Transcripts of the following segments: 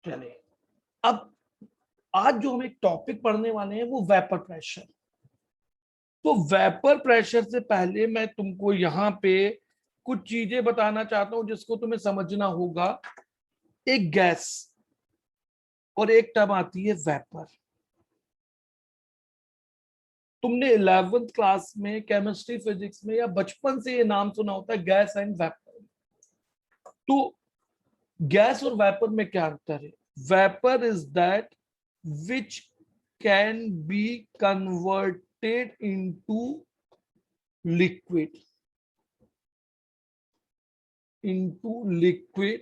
चले, अब आज जो हम एक टॉपिक पढ़ने वाले हैं वो वेपर प्रेशर। तो वेपर प्रेशर से पहले मैं तुमको यहाँ पे कुछ चीजें बताना चाहता हूं जिसको तुम्हें समझना होगा। एक गैस और एक टर्म आती है वेपर। तुमने 11th क्लास में केमिस्ट्री फिजिक्स में या बचपन से ये नाम सुना होता है, गैस एंड वेपर। तो गैस और वेपर में क्या अंतर है? Vapour is that which can be converted into liquid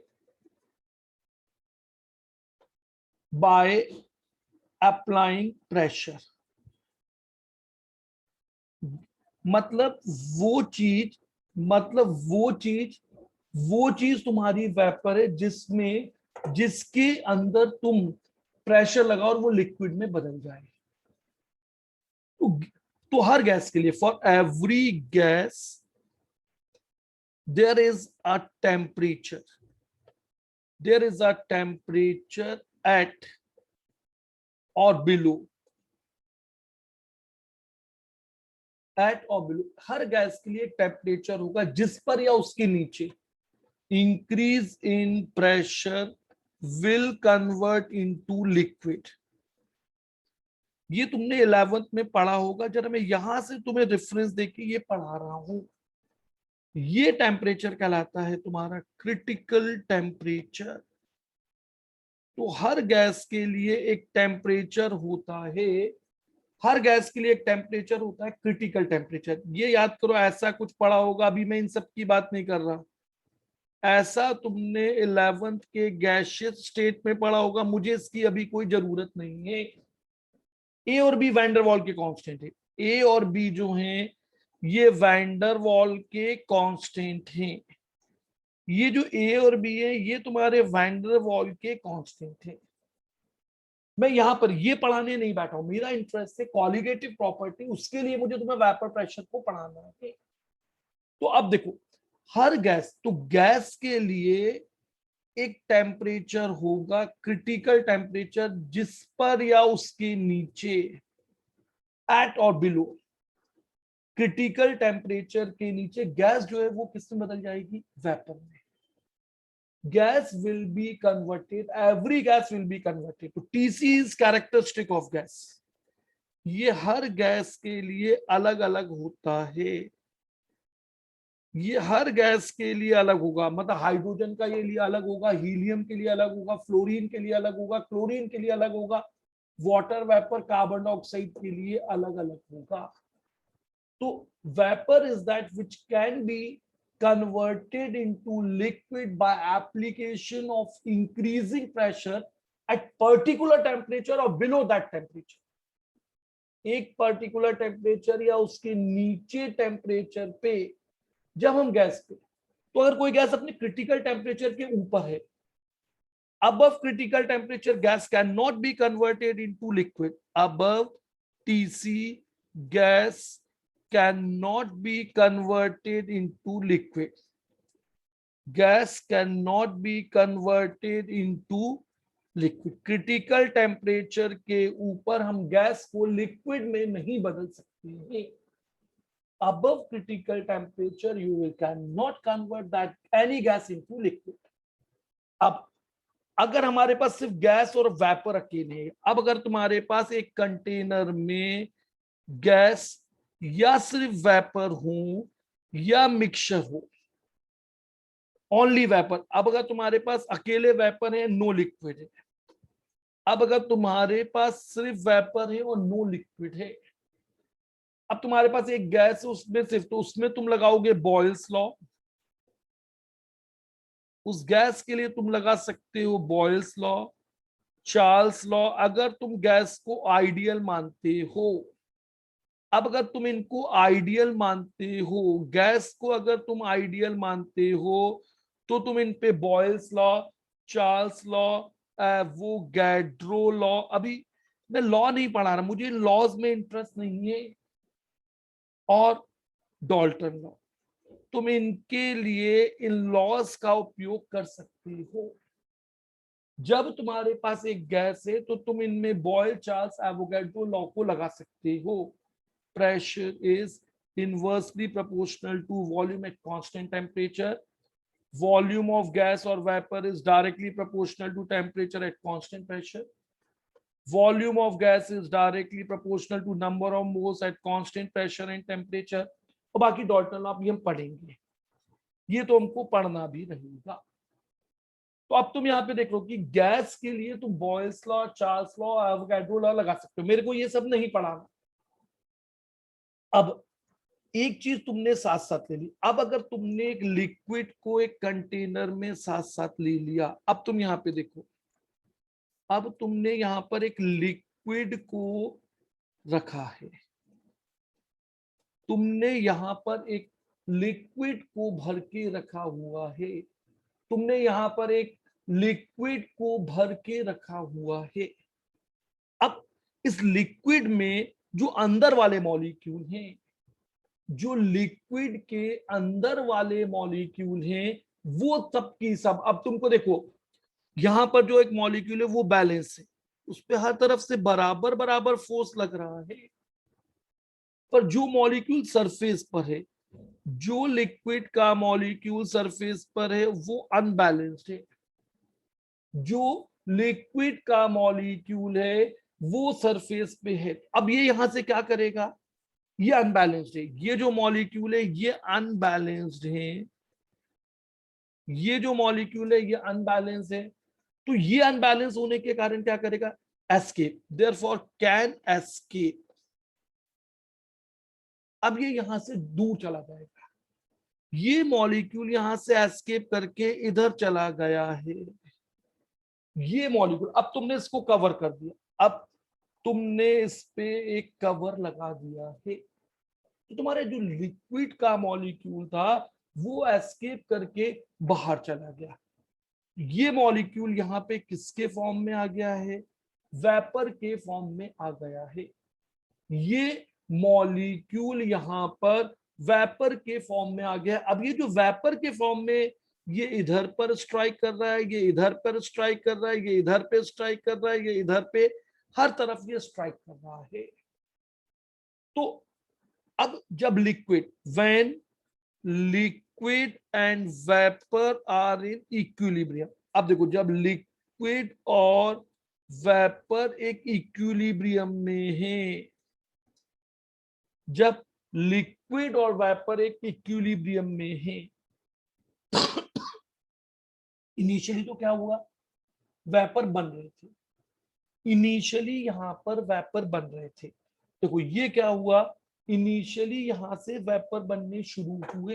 by applying pressure। मतलब वो चीज वो चीज तुम्हारी वेपर है जिसके अंदर तुम प्रेशर लगाओ और वो लिक्विड में बदल जाए। तो हर गैस के लिए, for every gas there is a temperature at or below her gas के लिए टेम्परेचर होगा जिस पर या उसके नीचे increase in pressure will convert into liquid. ये तुमने 11th में पढ़ा होगा। जरा मैं यहां से तुम्हें रेफरेंस देके ये पढ़ा रहा हूं। ये टेम्परेचर कहलाता है तुम्हारा क्रिटिकल टेम्परेचर। तो हर गैस के लिए एक टेम्परेचर होता है, हर गैस के लिए एक टेम्परेचर होता है क्रिटिकल टेम्परेचर। ये याद करो, ऐसा कुछ पढ़ा होगा। अभी मैं इन सब की बात नहीं कर रहा, ऐसा तुमने 11th के गैसियस स्टेट में पढ़ा होगा। मुझे इसकी अभी कोई जरूरत नहीं है। ए और बी वैंडरवाल के कांस्टेंट है। ए और बी जो हैं ये वैंडरवाल के कांस्टेंट हैं। ये जो ए और बी है ये तुम्हारे वैंडरवाल के कांस्टेंट हैं। मैं यहां पर ये पढ़ाने नहीं बैठा हूं, मेरा इंटरेस्ट है कॉलिगेटिव प्रॉपर्टी, उसके लिए मुझे तुम्हें वेपर प्रेशर को पढ़ाना है। तो अब देखो, हर गैस, तो गैस के लिए एक टेम्परेचर होगा क्रिटिकल टेम्परेचर जिस पर या उसके नीचे, एट और बिलो, क्रिटिकल टेम्परेचर के नीचे गैस जो है वो किस में बदल जाएगी? वेपर में। gas will be converted, every gas will be converted to TC is characteristic of gas। ये हर गैस के लिए अलग अलग होता है। ये हर गैस के लिए अलग होगा, मतलब हाइड्रोजन का ये लिए अलग होगा, हीलियम के लिए अलग होगा, फ्लोरीन के लिए अलग होगा, क्लोरीन के लिए अलग होगा, वाटर वेपर, कार्बन डाइऑक्साइड के लिए अलग अलग होगा। तो vapour is that which can be converted into liquid by application of increasing pressure at particular temperature or below that temperature। एक पर्टिकुलर टेम्परेचर या उसके नीचे टेम्परेचर पे जब हम गैस पे, तो अगर कोई गैस अपने क्रिटिकल टेम्परेचर के ऊपर है, above critical temperature gas cannot be converted into liquid। above TC gas cannot be converted into liquid। gas cannot be converted into liquid। Critical temperature के ऊपर हम गैस को लिक्विड में नहीं बदल सकते हैं। above critical temperature you will cannot convert that any gas into liquid। अब अगर हमारे पास सिर्फ गैस और वेपर अकेले है, अब अगर तुम्हारे पास एक कंटेनर में गैस या सिर्फ वेपर हो या मिक्सचर हो, ओनली वेपर। अब अगर तुम्हारे पास अकेले वेपर है, नो लिक्विड है। अब अगर तुम्हारे पास सिर्फ वेपर है और नो लिक्विड है, अब तुम्हारे पास एक गैस है उसमें सिर्फ, तो उसमें तुम लगाओगे बॉयल्स लॉ। उस गैस के लिए तुम लगा सकते हो बॉयल्स लॉ, चार्ल्स लॉ, अगर तुम गैस को आइडियल मानते हो। अब अगर तुम इनको आइडियल मानते हो, गैस को अगर तुम आइडियल मानते हो, तो तुम इन पे बॉयल्स लॉ, चार्ल्स लॉ, वो गैड्रो लॉ, अभी मैं लॉ नहीं पढ़ा रहा, मुझे लॉज में इंटरेस्ट नहीं है, और डॉल्टन लॉ, तुम इनके लिए इन लॉज का उपयोग कर सकते हो। जब तुम्हारे पास एक गैस है तो तुम इनमें बॉयल चार्ल्स एवोगाड्रो लॉ को लगा सकते हो। Pressure is inversely proportional to volume at constant temperature. Volume of gas or vapor is directly proportional to temperature at constant pressure. Volume of gas is directly proportional to number of moles at constant pressure and temperature. और बाकी Dalton law भी हम पढ़ेंगे, ये तो हमको पढ़ना भी रहेगा। तो अब तुम यहाँ पे देख लो कि गैस के लिए तुम Boyle's law, Charles law, Avogadro law लगा सकते हो। मेरे को ये सब नहीं पढ़ाना। अब एक चीज तुमने साथ साथ ले ली। अब अगर तुमने एक लिक्विड को एक कंटेनर में साथ साथ ले लिया, अब तुम यहां पे देखो, अब तुमने यहां पर एक लिक्विड को रखा है, तुमने यहां पर एक लिक्विड को भर के रखा हुआ है, तुमने यहां पर एक लिक्विड को भर के रखा हुआ है। अब इस लिक्विड में जो अंदर वाले मॉलिक्यूल हैं, जो लिक्विड के अंदर वाले मॉलिक्यूल हैं, वो सब की सब, अब तुमको देखो यहां पर जो एक मॉलिक्यूल है वो बैलेंस है, उस पे हर तरफ से बराबर बराबर फोर्स लग रहा है। पर जो मॉलिक्यूल सरफेस पर है, जो लिक्विड का मॉलिक्यूल सरफेस पर है, वो अनबैलेंस्ड है। जो लिक्विड का मॉलिक्यूल है वो सरफेस पे है। अब ये यहां से क्या करेगा, ये अनबैलेंस्ड है, ये जो मॉलिक्यूल है ये अनबैलेंस्ड है, ये जो मॉलिक्यूल है ये अनबैलेंस है। तो ये अनबैलेंस होने के कारण क्या करेगा, एस्केप, देयरफॉर कैन एस्केप। अब ये यहां से दूर चला जाएगा, ये मॉलिक्यूल यहां से एस्केप करके इधर चला गया है, ये मॉलिक्यूल। अब तुमने इसको कवर कर दिया, अब तुमने इस पे एक कवर लगा दिया है, तो तुम्हारे जो लिक्विड का मॉलिक्यूल था वो एस्केप करके बाहर चला गया। ये मॉलिक्यूल यहाँ पे किसके फॉर्म में आ गया है, वेपर के फॉर्म में आ गया है। ये मॉलिक्यूल यहाँ पर वेपर के फॉर्म में आ गया है। अब ये जो वेपर के फॉर्म में, ये इधर पर स्ट्राइक कर रहा है, ये इधर पर स्ट्राइक कर रहा है, ये इधर पे स्ट्राइक कर रहा है, ये इधर पे, हर तरफ ये स्ट्राइक कर रहा है। तो अब जब liquid, when liquid and vapour are in equilibrium, अब देखो जब लिक्विड और वेपर एक इक्विलिब्रियम में है, जब लिक्विड और वेपर एक इक्विलिब्रियम में है, इनिशियली तो क्या हुआ, वेपर बन रहे थे, इनिशियली यहां पर वेपर बन रहे थे। देखो ये क्या हुआ, इनिशियली यहां से वेपर बनने शुरू हुए।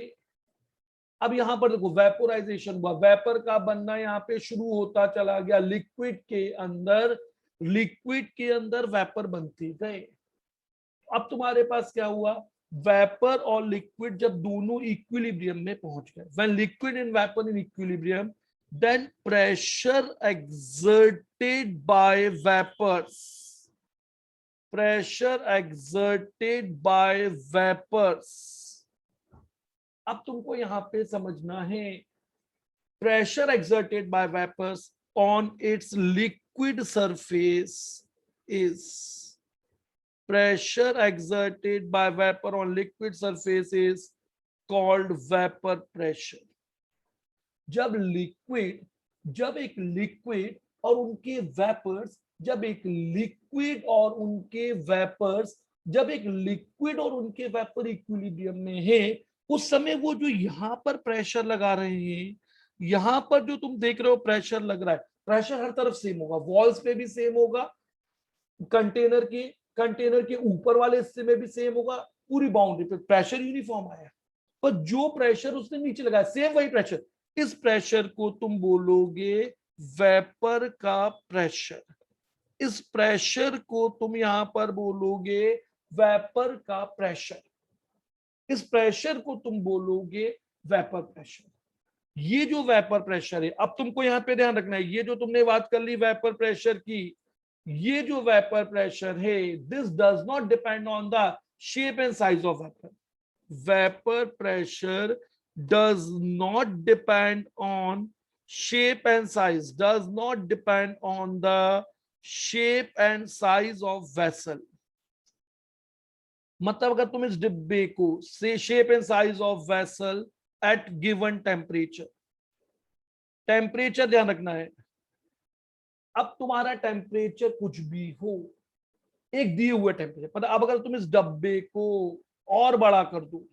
अब यहां पर देखो वेपोराइजेशन हुआ, वेपर का बनना यहाँ पे शुरू होता चला गया, लिक्विड के अंदर, लिक्विड के अंदर वेपर बनते गए। अब तुम्हारे पास क्या हुआ, वेपर और लिक्विड जब दोनों इक्विलिब्रियम में पहुंच गए, when liquid and vapour in equilibrium, then pressure exerted by vapors, pressure exerted by vapors। अब तुमको यहां पे समझना है, pressure exerted by vapors on its liquid surface is, pressure exerted by vapor on liquid surface is called vapor pressure। जब liquid, जब एक liquid और उनके वेपर्स, जब एक लिक्विड और उनके वेपर्स, जब एक लिक्विड और उनके वेपर इक्विलिब्रियम में है, उस समय वो जो यहां पर प्रेशर लगा रहे हैं, यहां पर जो तुम देख रहे हो प्रेशर लग रहा है, प्रेशर हर तरफ सेम होगा, वॉल्स पे भी सेम होगा, कंटेनर के ऊपर वाले हिस्से में भी सेम होगा, पूरी बाउंड्री पे प्रेशर यूनिफॉर्म आया। पर जो प्रेशर उसने नीचे लगाया, सेम वही प्रेशर, इस प्रेशर को तुम बोलोगे वेपर का प्रेशर, इस प्रेशर को तुम यहां पर बोलोगे वेपर का प्रेशर, इस प्रेशर को तुम बोलोगे वेपर प्रेशर। ये जो वेपर प्रेशर है, अब तुमको यहां पे ध्यान रखना है, ये जो तुमने बात कर ली वेपर प्रेशर की, ये जो वेपर प्रेशर है, this does not depend on the shape and size of vapour. Vapour pressure does not depend on shape and size does not depend on the shape and size of vessel. मतलब अगर तुम इस डिब्बे को से shape and size of vessel eight given temperature, temperature ध्यान रखना है। अब तुम्हारा टेम्परेचर कुछ भी हो, एक दिए हुए टेम्परेचर, मतलब अब अगर तुम इस डब्बे को और बड़ा कर दो,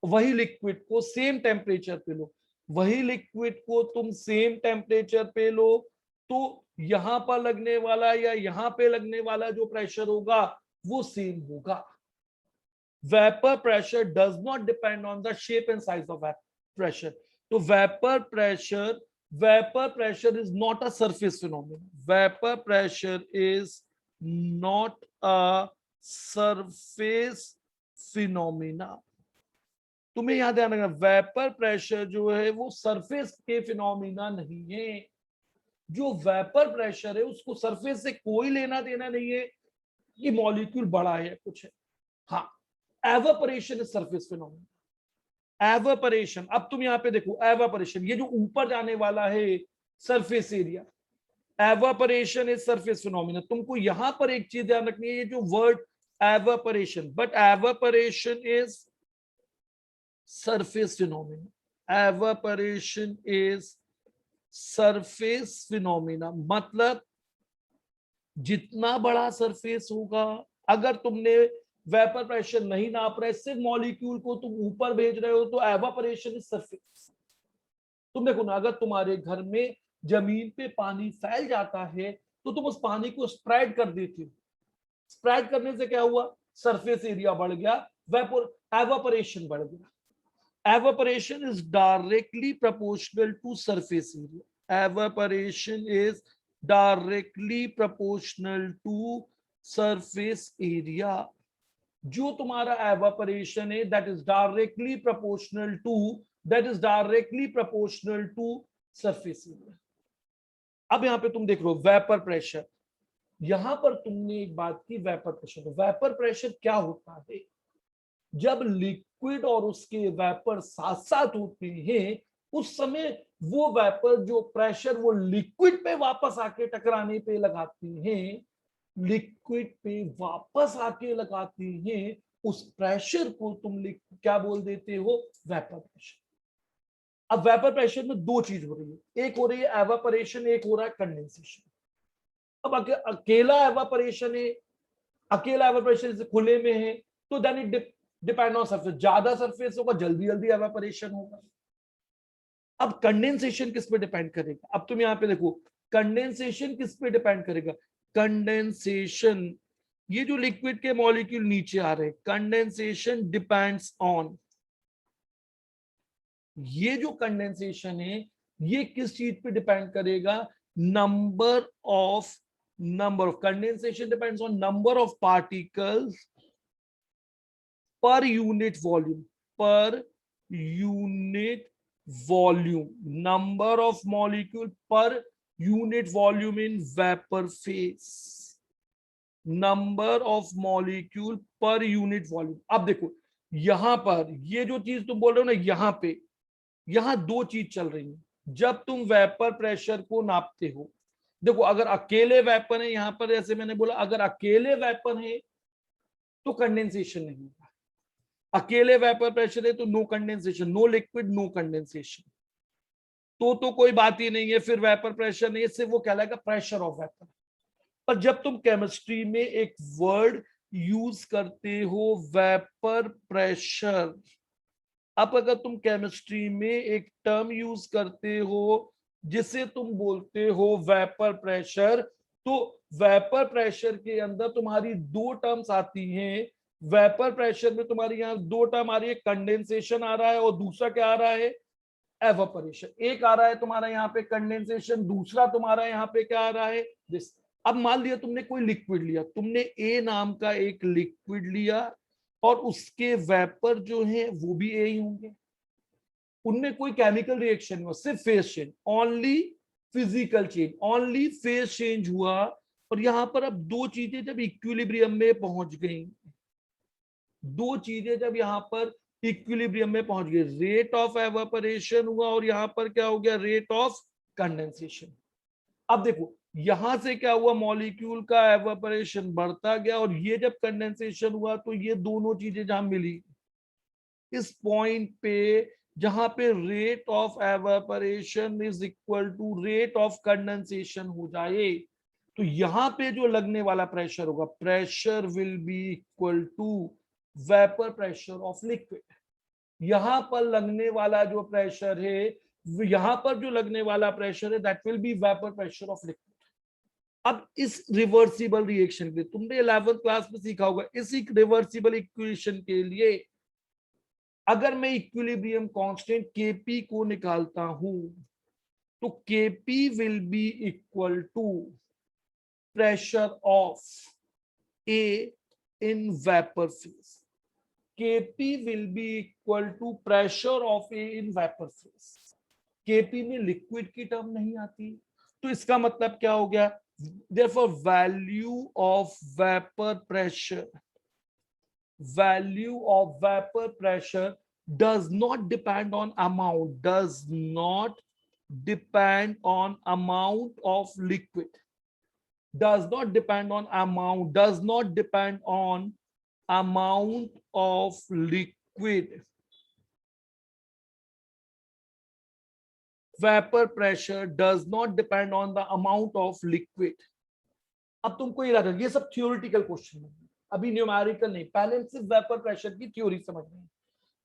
वही लिक्विड को सेम टेम्परेचर पे लो, वही लिक्विड को तुम सेम टेम्परेचर पे लो, तो यहां पर लगने वाला या यहां पे लगने वाला जो प्रेशर होगा वो सेम होगा। Vapour pressure does not depend on the shape and size of pressure. तो vapour pressure is not a surface phenomena, vapour pressure is not a surface phenomena. तुम्हें याद रखना, वेपर प्रेशर जो है वो सरफेस के फिनोमिना नहीं है। जो वेपर प्रेशर है उसको सरफेस से कोई लेना देना नहीं है कि मॉलिक्यूल बड़ा है कुछ है। हाँ, evaporation is surface phenomena. Evaporation, अब तुम यहां पे देखो, एवापोरेशन ये जो ऊपर जाने वाला है surface area, evaporation is surface phenomena. तुमको यहां पर एक चीज ध्यान रखनी है, ये जो word evaporation, but evaporation is surface phenomena. Evaporation is surface phenomena। मतलब जितना बड़ा सरफेस होगा, अगर तुमने वेपर प्रेशर नहीं नाप रहे, सिर्फ मॉलिक्यूल को तुम ऊपर भेज रहे हो, तो एवापोरेशन इज सरफेस। तुम देखो ना, अगर तुम्हारे घर में जमीन पे पानी फैल जाता है तो तुम उस पानी को स्प्रेड कर देते हो। स्प्रेड करने से क्या हुआ? सरफेस एरिया बढ़ गया, एवापोरेशन बढ़ गया। Evaporation is directly proportional to surface area. Evaporation is directly proportional to surface area. जो तुम्हारा evaporation है, that is directly proportional to surface area. अब यहां पे तुम देख रहे हो वेपर प्रेशर, यहां पर तुमने एक बात की वेपर प्रेशर। तो वेपर प्रेशर क्या होता है? जब लिक्विड और उसके वेपर साथ साथ होते हैं, उस समय वो वेपर जो प्रेशर वो लिक्विड पे वापस आके टकराने पे लगाते हैं, लिक्विड पे वापस आके लगाते हैं, उस प्रेशर को तुम क्या बोल देते हो? Vapour pressure. अब वेपर प्रेशर में दो चीज हो रही है, एक हो रही है एवापोरेशन, एक हो रहा है कंडेंसेशन। अब अकेला एवापोरेशन है, अकेला एवापोरेशन खुले में है, तो then it depend on surface. ज्यादा सरफेस होगा, जल्दी जल्दी एवापोरेशन होगा। अब कंडेंसेशन किस पे डिपेंड करेगा? अब तुम यहां पे देखो, कंडेंसेशन किस पे डिपेंड करेगा? कंडेंसेशन, ये जो लिक्विड के मॉलिक्यूल नीचे आ रहे हैं, कंडेंसेशन डिपेंड्स ऑन, ये जो कंडेंसेशन है ये किस चीज पे डिपेंड करेगा? Number of condensation depends on number of particles per unit volume, number of molecule per unit volume in vapor phase, number of molecule per unit volume। अब देखो यहां पर ये जो चीज तुम बोल रहे हो ना, यहां पे यहां दो चीज चल रही है। जब तुम वेपर प्रेशर को नापते हो, देखो अगर अकेले वेपर है, यहां पर जैसे मैंने बोला, अगर अकेले वेपर है तो कंडेंसेशन नहीं होगा। अकेले वेपर प्रेशर है तो no condensation, no liquid no condensation, तो कोई बात ही नहीं है, फिर वेपर प्रेशर नहीं है, सिर्फ वो कहलाएगा प्रेशर ऑफ वेपर। पर जब तुम केमिस्ट्री में एक वर्ड यूज करते हो वेपर प्रेशर, अब अगर तुम केमिस्ट्री में एक टर्म यूज करते हो जिसे तुम बोलते हो वेपर प्रेशर, तो वेपर प्रेशर के अंदर तुम्हारी दो टर्म्स आती हैं। वेपर प्रेशर में तुम्हारी यहाँ दो टर्म आ रही है, कंडेंसेशन आ रहा है और दूसरा क्या आ रहा है? एवापोरेशन। एक आ रहा है तुम्हारा यहाँ पे कंडेंसेशन, दूसरा तुम्हारा यहाँ पे क्या आ रहा है? दिस। अब मान लिया तुमने कोई लिक्विड लिया, तुमने ए नाम का एक लिक्विड लिया और उसके वेपर जो है वो भी ए ही होंगे, उनमें कोई केमिकल रिएक्शन नहीं हुआ, सिर्फ phase change, only physical change, only phase change हुआ। और यहां पर अब दो चीजें जब इक्विलिब्रियम में पहुंच गई, दो चीजें जब यहां पर इक्विलिब्रियम में पहुंच गए, रेट ऑफ एवापोरेशन हुआ और यहां पर क्या हो गया, रेट ऑफ कंडेंसेशन। अब देखो यहां से क्या हुआ, मॉलिक्यूल का एवापोरेशन बढ़ता गया और ये जब कंडेंसेशन हुआ तो ये दोनों चीजें जहां मिली, इस पॉइंट पे जहां पे rate of evaporation is equal to rate of condensation हो जाए, तो यहां पे जो लगने वाला प्रेशर होगा, pressure will be equal to vapour pressure of liquid. यहां पर लगने वाला जो प्रेशर है, यहां पर जो लगने वाला प्रेशर है, that will be vapour pressure of liquid. अब इस रिवर्सिबल रिएक्शन के लिए तुमने 11th क्लास में सीखा होगा, इस रिवर्सिबल इक्वेशन के लिए अगर मैं इक्विलिब्रियम कांस्टेंट Kp को निकालता हूं तो Kp will be equal to pressure of A in vapour phase. Kp will be equal to pressure of A in vapour phase. Kp में लिक्विड की टर्म नहीं आती, तो इसका मतलब क्या हो गया, therefore value of vapor pressure, value of vapor pressure does not depend on amount, does not depend on amount of liquid, does not depend on amount, does not depend on amount of liquid. Vapor pressure does not depend on the amount of liquid. अब तुमको ये लगा ये सब theoretical question है, अभी numerical नहीं, पहले सिर्फ वेपर प्रेशर की थ्योरी समझनी है।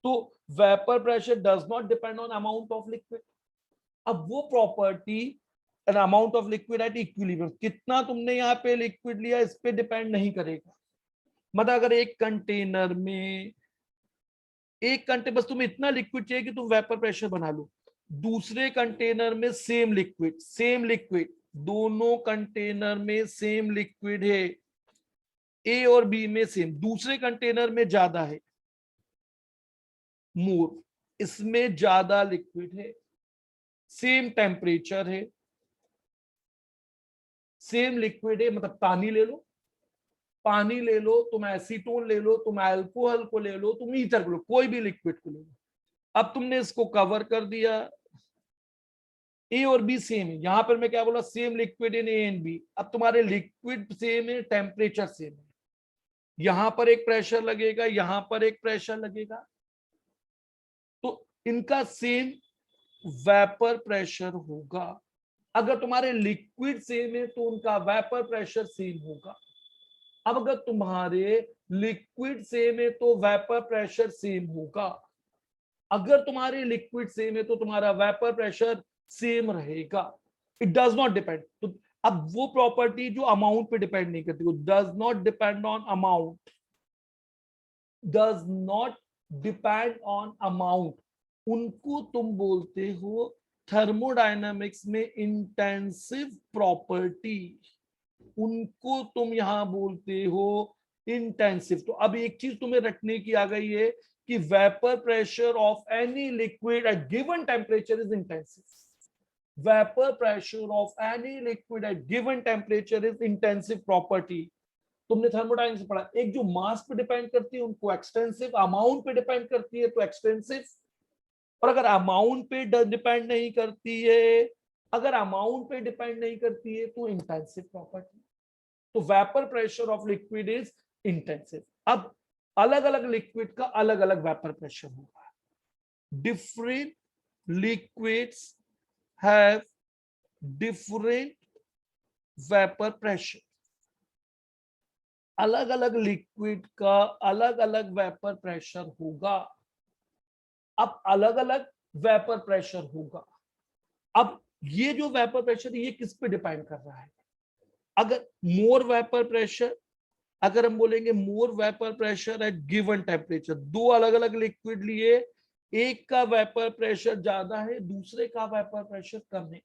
तो vapour pressure does not depend on amount of liquid. अब वो property an amount of liquid at equilibrium, कितना तुमने यहाँ पे लिक्विड लिया इस पे डिपेंड नहीं करेगा। मतलब अगर एक कंटेनर में बस तुम्हें इतना लिक्विड चाहिए कि तुम वेपर प्रेशर बना लो, दूसरे कंटेनर में सेम लिक्विड, दोनों कंटेनर में सेम लिक्विड है, ए और बी में सेम, दूसरे कंटेनर में ज्यादा है, मोर, इसमें ज्यादा लिक्विड है, सेम टेम्परेचर है, सेम लिक्विड है, मतलब पानी ले लो, तुम एसीटोन ले लो, तुम अल्कोहल को ले लो, तुम ईथर को लो, कोई भी लिक्विड को ले लो। अब तुमने इसको कवर कर दिया, ए और बी सेम है, यहां पर मैं क्या बोला, same liquid in A and B. अब तुम्हारे लिक्विड सेम है, टेम्परेचर सेम है, यहां पर एक प्रेशर लगेगा, यहां पर एक प्रेशर लगेगा, तो इनका सेम वेपर प्रेशर होगा। अगर तुम्हारे लिक्विड सेम है तो उनका वेपर प्रेशर सेम होगा। अब अगर तुम्हारे लिक्विड सेम है तो वेपर प्रेशर सेम होगा, अगर तुम्हारे लिक्विड सेम है तो तुम्हारा वेपर प्रेशर सेम रहेगा। इट डज नॉट डिपेंड, तो अब वो प्रॉपर्टी जो अमाउंट पे डिपेंड नहीं करती, वो does not depend on amount, does not depend on amount, उनको तुम बोलते हो थर्मोडायनामिक्स में इंटेंसिव प्रॉपर्टी, उनको तुम यहां बोलते हो इंटेंसिव। तो अब एक चीज तुम्हें रखने की आ गई है कि vapour pressure of any liquid at given temperature is intensive, vapour pressure of any liquid at given temperature is intensive property. तुमने थर्मोडायनामिक्स पढ़ा, एक जो मास पे डिपेंड करती है उनको एक्सटेंसिव, अमाउंट पे डिपेंड करती है तो एक्सटेंसिव, और अगर अमाउंट पे डिपेंड नहीं करती है, अगर अमाउंट पे डिपेंड नहीं करती है तो इंटेंसिव प्रॉपर्टी। तो vapour pressure of liquid is intensive. अब अलग अलग लिक्विड का अलग अलग वेपर प्रेशर होगा, different liquids have different vapour pressure, अलग अलग लिक्विड का अलग अलग वेपर प्रेशर होगा। अब अलग अलग वेपर प्रेशर होगा, अब ये जो वेपर प्रेशर है ये किस पे डिपेंड कर रहा है, अगर मोर वेपर प्रेशर, अगर हम बोलेंगे more vapour pressure at given temperature, दो अलग अलग लिक्विड लिए, एक का वेपर प्रेशर ज्यादा है, दूसरे का वेपर प्रेशर कम है,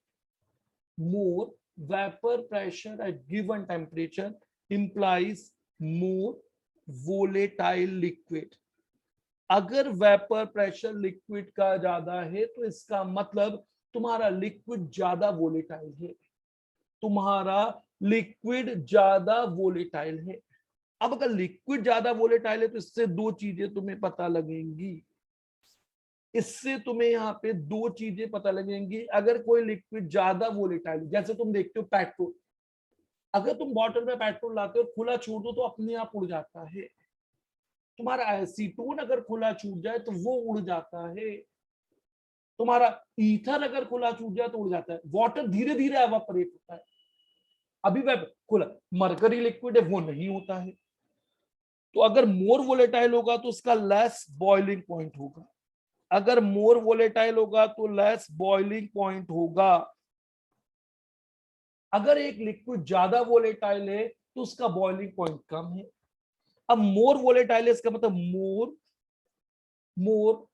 more vapour pressure at given temperature implies more volatile liquid. अगर वेपर प्रेशर लिक्विड का ज्यादा है तो इसका मतलब तुम्हारा लिक्विड ज्यादा वोलेटाइल है, तुम्हारा लिक्विड ज्यादा वोलेटाइल है। अब अगर लिक्विड ज्यादा वोलेटाइल है तो इससे दो चीजें तुम्हें पता लगेंगी, इससे तुम्हें यहाँ पे दो चीजें पता लगेंगी। अगर कोई लिक्विड ज्यादा वोलेटाइल, जैसे तुम देखते हो पेट्रोल, अगर तुम बॉटल में पेट्रोल लाते हो खुला छोड़ दो तो अपने आप उड़ जाता है। तुम्हारा एसीटोन अगर खुला छूट जाए तो वो उड़ जाता है। तुम्हारा ईथर अगर खुला छूट जाए तो उड़ जाता है। वाटर धीरे धीरे एवापोरेट होता है। अभी वह खुला, मरकरी लिक्विड है वो नहीं होता है। तो अगर मोर वोलेटाइल होगा तो उसका लेस बॉइलिंग पॉइंट होगा। अगर मोर वोलेटाइल होगा तो लेस बॉइलिंग पॉइंट होगा। अगर एक लिक्विड ज्यादा वोलेटाइल है तो उसका बॉइलिंग पॉइंट कम है। अब मोर वोलेटाइल है इसका मतलब मोर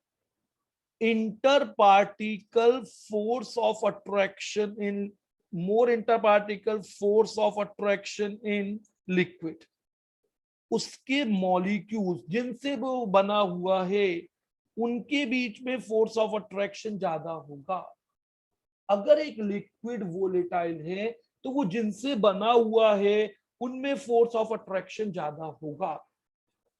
interparticle force of attraction in more interparticle force of attraction in liquid। उसके मॉलिक्यूल्स जिनसे वो बना हुआ है उनके बीच में फोर्स ऑफ अट्रैक्शन ज्यादा होगा। अगर एक लिक्विड वोलेटाइल है तो वो जिनसे बना हुआ है उनमें फोर्स ऑफ अट्रैक्शन ज्यादा होगा।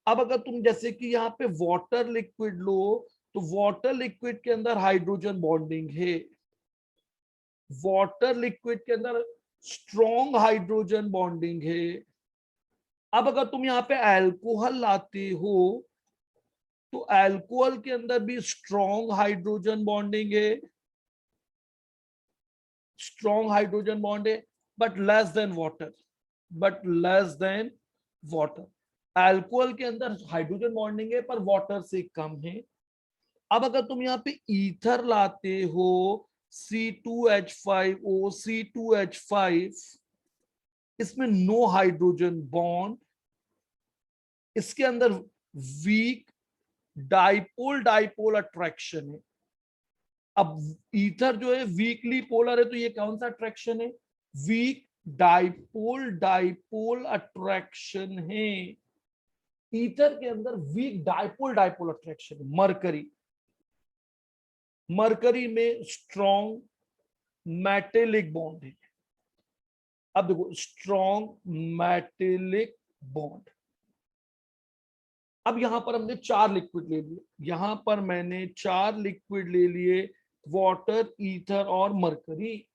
अब अगर तुम जैसे कि यहाँ पे वाटर लिक्विड लो तो वाटर लिक्विड के अंदर हाइड्रोजन बॉन्डिंग है। वाटर लिक्विड के अंदर स्ट्रॉन्ग हाइड्रोजन बॉन्डिंग है। अब अगर तुम यहाँ पे अल्कोहल लाते हो तो अल्कोहल के अंदर भी स्ट्रॉन्ग हाइड्रोजन बॉन्डिंग है। स्ट्रॉन्ग हाइड्रोजन बॉन्ड है but less than water, but less than water. Alcohol के अंदर हाइड्रोजन बॉन्डिंग है पर वाटर से कम है। अब अगर तुम यहाँ पे ईथर लाते हो C2H5O C2H5, इसमें नो हाइड्रोजन बॉन्ड, इसके अंदर वीक डाइपोल डाइपोल अट्रैक्शन है। अब ईथर जो है वीकली पोलर है तो ये कौन सा अट्रैक्शन है? वीक डाइपोल डाइपोल अट्रैक्शन है। ईथर के अंदर वीक डाइपोल डाइपोल अट्रैक्शन है। मरकरी में स्ट्रॉन्ग मेटेलिक बॉन्ड है। अब देखो स्ट्रॉन्ग मेटेलिक बॉन्ड। अब यहां पर हमने 4 लिक्विड ले लिए, यहां पर मैंने 4 लिक्विड ले लिए, वाटर, ईथर और मरकरी।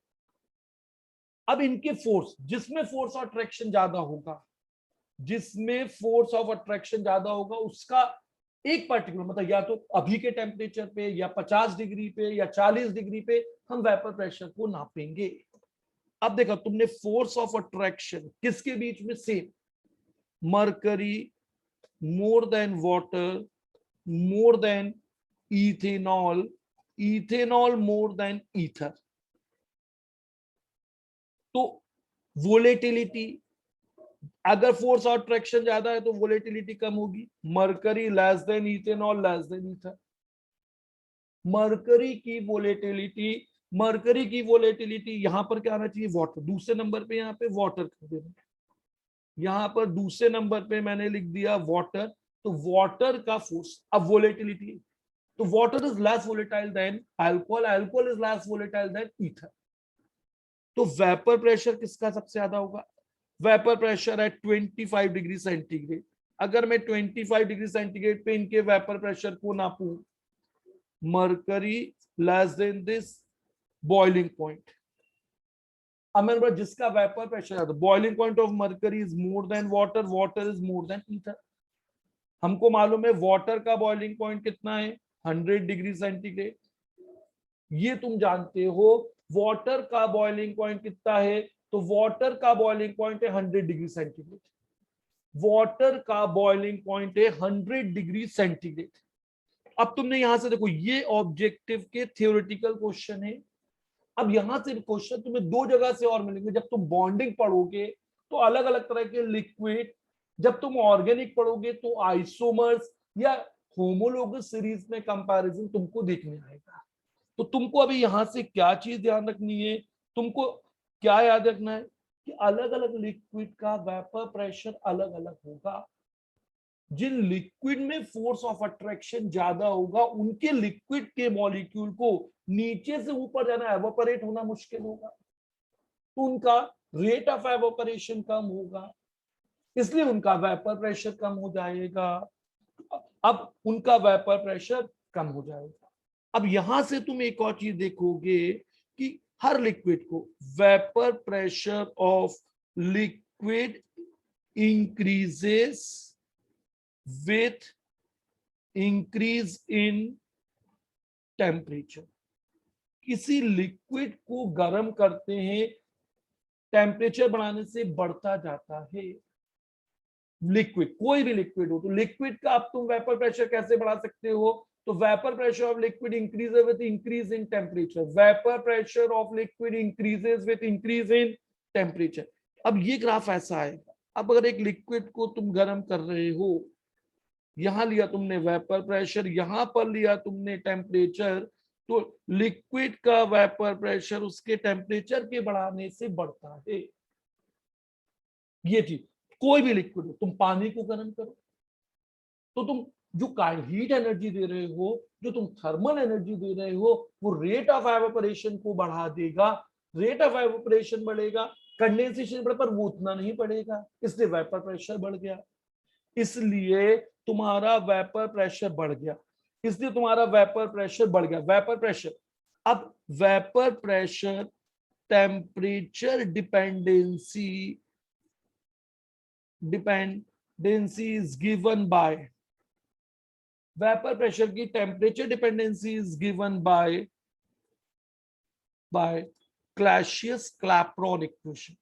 अब इनके फोर्स, जिसमें फोर्स ऑफ अट्रैक्शन ज्यादा होगा, जिसमें फोर्स ऑफ अट्रैक्शन ज्यादा होगा उसका एक पर्टिकुलर मतलब या तो अभी के टेम्परेचर पे या 50 डिग्री पे या 40 डिग्री पे हम वेपर प्रेशर को नापेंगे। अब देखो तुमने फोर्स ऑफ अट्रैक्शन किसके बीच में? सेम, मरकरी मोर than water more than ethanol, ethanol मोर देन ईथर। तो वोलेटिलिटी, अगर फोर्स ऑफ अट्रैक्शन ज्यादा है तो वोलेटिलिटी कम होगी। Mercury less then ethanol less than ether. Mercury की वोलेटिलिटी यहां पर क्या आना चाहिए? वाटर। दूसरे नंबर पे यहाँ पे वाटर कर देना। यहां पर दूसरे नंबर पे मैंने लिख दिया वाटर। तो वाटर का फोर्स, अब वोलेटिलिटी, तो water is less volatile than alcohol, alcohol is less volatile than ether. तो वेपर प्रेशर किसका सबसे ज्यादा होगा? वेपर प्रेशर है 25 डिग्री सेंटीग्रेड। अगर मैं 25 डिग्री सेंटीग्रेड पे इनके वेपर प्रेशर को नापूं, mercury less than this boiling point. अब मेरे पास जिसका वेपर प्रेशर है, boiling point of mercury is more than water, water is more than ether. हमको मालूम है वाटर का बॉइलिंग पॉइंट कितना है? 100 डिग्री सेंटीग्रेड। ये तुम जानते हो। वाटर का बॉइलिंग पॉइंट कितना है? तो वाटर का बॉइलिंग पॉइंट है 100 डिग्री सेंटीग्रेड। वाटर का बॉइलिंग पॉइंट है 100 डिग्री सेंटीग्रेड। अब तुमने यहां से देखो, ये ऑब्जेक्टिव के थ्योरेटिकल क्वेश्चन है। अब यहां से क्वेश्चन तुम्हें दो जगह से और मिलेंगे। जब तुम बॉन्डिंग पढ़ोगे तो अलग अलग तरह के लिक्विड, जब तुम ऑर्गेनिक पढ़ोगे तो आइसोमर्स या होमोलोगस सीरीज में कंपैरिजन तुमको देखने आएगा। तो तुमको अभी यहां से क्या चीज ध्यान रखनी है? तुमको क्या याद रखना है कि अलग अलग लिक्विड का वेपर प्रेशर अलग अलग होगा। जिन लिक्विड में फोर्स ऑफ अट्रैक्शन ज्यादा होगा उनके लिक्विड के मॉलिक्यूल को नीचे से ऊपर जाना, एवोपरेट होना मुश्किल होगा, तो उनका रेट ऑफ एवोपरेशन कम होगा, इसलिए उनका वेपर प्रेशर कम हो जाएगा। अब उनका वेपर प्रेशर कम हो जाएगा। अब यहां से तुम एक और चीज देखोगे कि हर लिक्विड को vapour pressure of liquid increases with increase in temperature. किसी लिक्विड को गर्म करते हैं, टेम्परेचर बढ़ाने से बढ़ता जाता है। लिक्विड, कोई भी लिक्विड हो, तो लिक्विड का अब तुम वेपर प्रेशर कैसे बढ़ा सकते हो? तो vapour pressure of liquid increases with increase in temperature. Vapour pressure of liquid increases with increase in temperature. अब ये ग्राफ ऐसा आएगा। अब अगर एक लिक्विड को तुम गर्म कर रहे हो, यहां लिया तुमने वेपर प्रेशर, यहां पर लिया तुमने टेम्परेचर, तो लिक्विड का वेपर प्रेशर उसके टेम्परेचर के बढ़ाने से बढ़ता है। ये चीज, कोई भी लिक्विड हो, तुम पानी को गर्म करो तो तुम जो हीट एनर्जी दे रहे हो, जो तुम थर्मल एनर्जी दे रहे हो, वो रेट ऑफ एवेपोरेशन को बढ़ा देगा। रेट ऑफ एवेपोरेशन बढ़ेगा, कंडेंसेशन बढ़े, पर वो उतना नहीं बढ़ेगा, इसलिए वेपर प्रेशर बढ़ गया। इसलिए तुम्हारा वेपर प्रेशर बढ़ गया, इसलिए तुम्हारा वेपर प्रेशर बढ़ गया। वेपर प्रेशर, अब vapour pressure temperature dependency is given by, vapour pressure की temperature dependency is given by Clausius Clapeyron equation.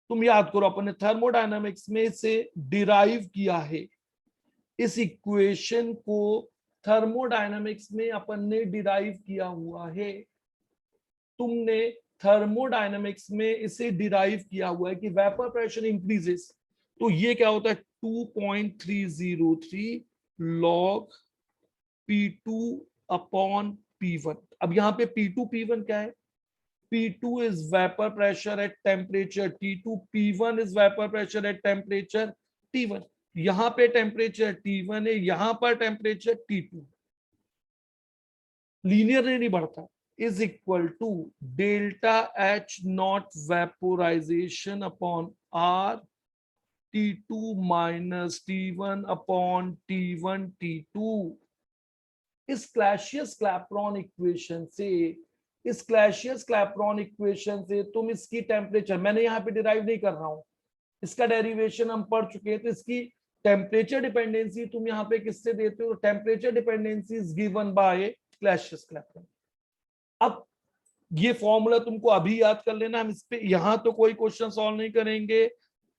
तुम याद करो, अपने थर्मोडायनामिक्स में से डिराइव किया है इस इक्वेशन को। थर्मोडायनामिक्स में अपन ने डिराइव किया हुआ है। तुमने थर्मोडायनामिक्स में इसे डिराइव किया हुआ है कि वेपर प्रेशर इंक्रीजेस, तो ये क्या होता है 2.303 लॉग P2 अपॉन P1। अब यहाँ पे P2 P1 क्या है? P2 is vapor pressure at temperature T2, P1 is vapor pressure at temperature T1। यहाँ पे टेम्परेचर T1 है, यहाँ पर टेम्परेचर T2, लीनियर नहीं बढ़ता, is equal to delta H naught vaporization upon R T2 minus T1 upon T1 T2। इस क्लैसियस-क्लैपेरॉन equation से, इस क्लैसियस-क्लैपेरॉन इक्वेशन से तुम इसकी टेम्परेचर, मैंने यहाँ पे डिराइव नहीं कर रहा हूं, इसका डेरिवेशन हम पढ़ चुके हैं, तो इसकी टेम्परेचर डिपेंडेंसी तुम यहाँ पे किससे देते हो? Temperature dependency is given by Clausius Clapeyron. अब ये फॉर्मूला तुमको अभी याद कर लेना, हम इस पे यहां तो कोई क्वेश्चन सॉल्व नहीं करेंगे,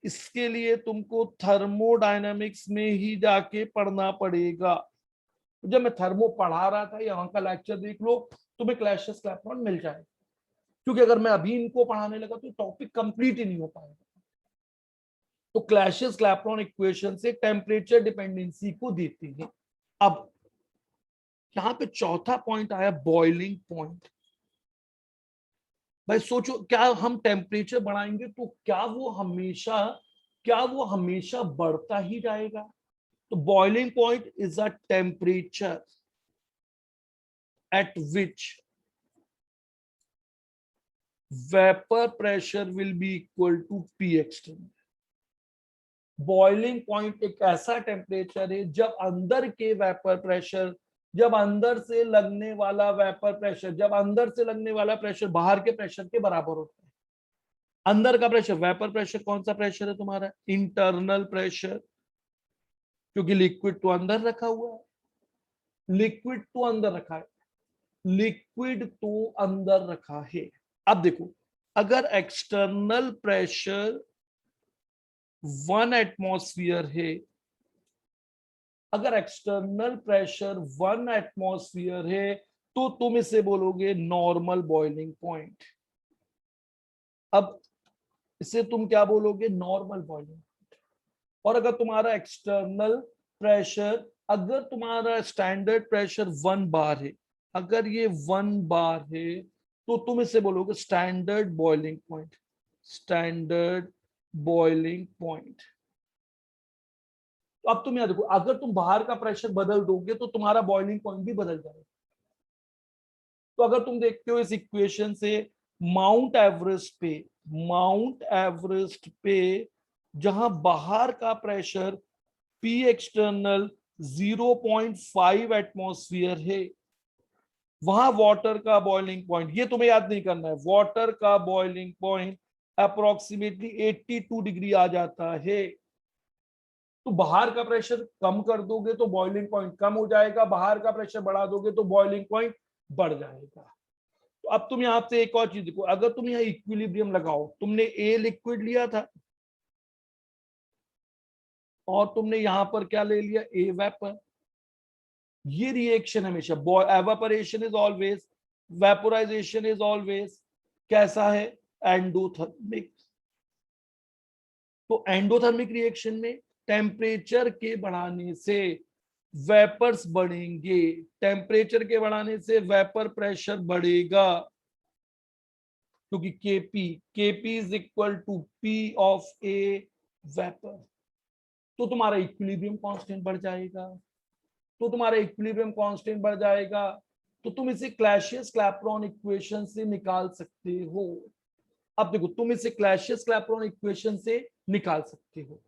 इसके लिए तुमको थर्मोडायनामिक्स में ही जाके पढ़ना पड़ेगा। जब मैं थर्मो पढ़ा रहा था, यहाँ का लेक्चर देख लो, तुम्हें क्लैसियस-क्लैपेरॉन मिल जाएगा, क्योंकि अगर मैं अभी इनको पढ़ाने लगा तो टॉपिक कंप्लीट ही नहीं हो पाएगा। तो क्लैसियस-क्लैपेरॉन इक्वेशन से टेम्परेचर डिपेंडेंसी को देती है। अब यहाँ पे चौथा पॉइंट आया, बॉइलिंग पॉइंट। भाई सोचो, क्या हम टेम्परेचर बढ़ाएंगे तो क्या वो हमेशा बढ़ता ही जाएगा? तो boiling point is a temperature at which vapor pressure will be equal to P external। Boiling point एक ऐसा टेम्परेचर है जब अंदर के वेपर प्रेशर, जब अंदर से लगने वाला वेपर प्रेशर, जब अंदर से लगने वाला प्रेशर बाहर के प्रेशर के बराबर होता है। अंदर का प्रेशर, वेपर प्रेशर कौन सा प्रेशर है तुम्हारा? इंटरनल प्रेशर, क्योंकि लिक्विड तो अंदर रखा हुआ है, लिक्विड तो अंदर रखा है, लिक्विड तो अंदर रखा है। अब देखो, अगर एक्सटर्नल प्रेशर 1 एटमॉस्फेयर है, अगर एक्सटर्नल प्रेशर 1 एटमॉस्फेयर है, तो तुम इसे बोलोगे नॉर्मल बॉइलिंग पॉइंट। अब इसे तुम क्या बोलोगे? Normal boiling point. और अगर तुम्हारा एक्सटर्नल प्रेशर, अगर तुम्हारा स्टैंडर्ड प्रेशर 1 बार है, अगर ये 1 बार है, तो तुम इसे बोलोगे standard boiling point, standard boiling point. तो अब तुम याद देखो, अगर तुम बाहर का प्रेशर बदल दोगे तो तुम्हारा बॉइलिंग पॉइंट भी बदल जाएगा। तो अगर तुम देखते हो इस इक्वेशन से, माउंट एवरेस्ट पे जहां बाहर का प्रेशर P एक्सटर्नल 0.5 एटमॉस्फेयर है, वहां वाटर का बॉइलिंग पॉइंट, ये तुम्हें याद नहीं करना है, वाटर का बॉइलिंग पॉइंट अप्रोक्सीमेटली 82 डिग्री आ जाता है। तो बाहर का प्रेशर कम कर दोगे तो बॉइलिंग पॉइंट कम हो जाएगा, बाहर का प्रेशर बढ़ा दोगे तो बॉइलिंग पॉइंट बढ़ जाएगा। तो अब तुम यहां से एक और चीज देखो, अगर तुम यहाँ इक्विलिब्रियम लगाओ, तुमने ए लिक्विड लिया था और तुमने यहां पर क्या ले लिया, ए वेपर। ये रिएक्शन हमेशा, evaporation is always, vaporisation is always कैसा है, एंडोथर्मिक। तो एंडोथर्मिक रिएक्शन में टेम्परेचर के बढ़ाने से वेपर्स बढ़ेंगे, टेम्परेचर के बढ़ाने से वेपर प्रेशर बढ़ेगा, क्योंकि Kp is equal to P of A vapour. तो तुम्हारा इक्विलिब्रियम कांस्टेंट बढ़ जाएगा, तो तुम्हारा इक्विलिब्रियम कांस्टेंट बढ़ जाएगा, तो तुम इसे क्लैसियस क्लैपेरॉन इक्वेशन से निकाल सकते हो। अब देखो, तुम इसे क्लैसियस क्लैपेरॉन इक्वेशन से निकाल सकते हो।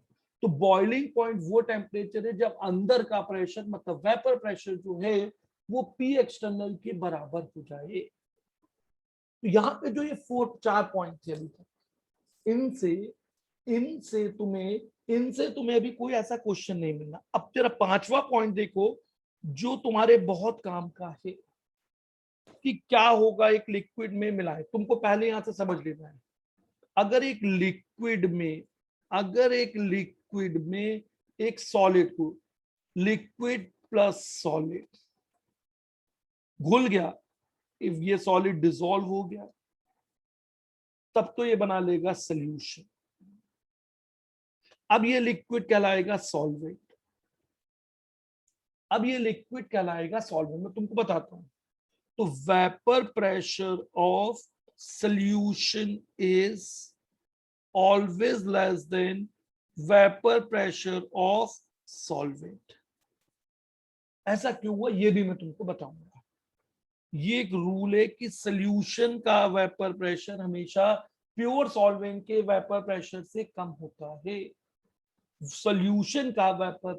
तो बॉइलिंग पॉइंट वो टेम्परेचर है जब अंदर का प्रेशर, मतलब वेपर प्रेशर जो है वो पी एक्सटर्नल के बराबर हो जाए। तो यहाँ पे जो ये 4 पॉइंट थे अभी तक, इनसे इनसे तुम्हें अभी कोई ऐसा क्वेश्चन नहीं मिलना। अब तेरा 5वां पॉइंट देखो, जो तुम्हारे बहुत काम का है, कि क्या होगा एक लिक्विड में मिलाए। तुमको पहले यहां से समझ लेना है, अगर एक लिक्विड में एक सॉलिड को, लिक्विड प्लस सॉलिड घुल गया, इफ ये सॉलिड डिसॉल्व हो गया, तब तो ये बना लेगा सॉल्यूशन। अब ये लिक्विड कहलाएगा सॉल्वेंट, मैं तुमको बताता हूं। तो vapour pressure of solution is always less than vapour pressure of solvent. ऐसा क्यों हुआ ये भी मैं तुमको बताऊंगा। ये एक रूल है कि सॉल्यूशन का वेपर प्रेशर हमेशा प्योर सॉल्वेंट के वेपर प्रेशर से कम होता है। सॉल्यूशन का वेपर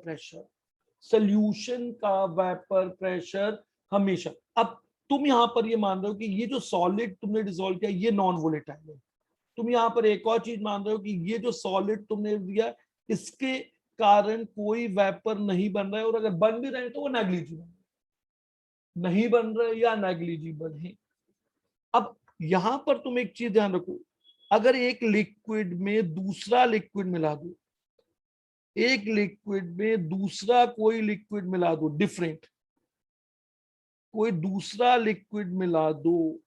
प्रेशर हमेशा, अब तुम यहां पर ये मान रहे हो कि ये जो सॉलिड तुमने डिसॉल्व किया ये नॉन वोलेटाइल है। तुम यहां पर एक और चीज मान रहे हो कि ये जो सॉलिड तुमने दिया इसके कारण कोई वेपर नहीं बन रहा है, और अगर बन भी रहे हैं तो वो नेग्लिजिबल नहीं बन रहे या नेग्लिजिबल है। अब यहां पर तुम एक चीज ध्यान रखो, अगर एक लिक्विड में दूसरा लिक्विड मिला दो, एक लिक्विड में दूसरा कोई लिक्विड मिला दो, डिफरेंट कोई दूसरा लिक्विड मिला दो,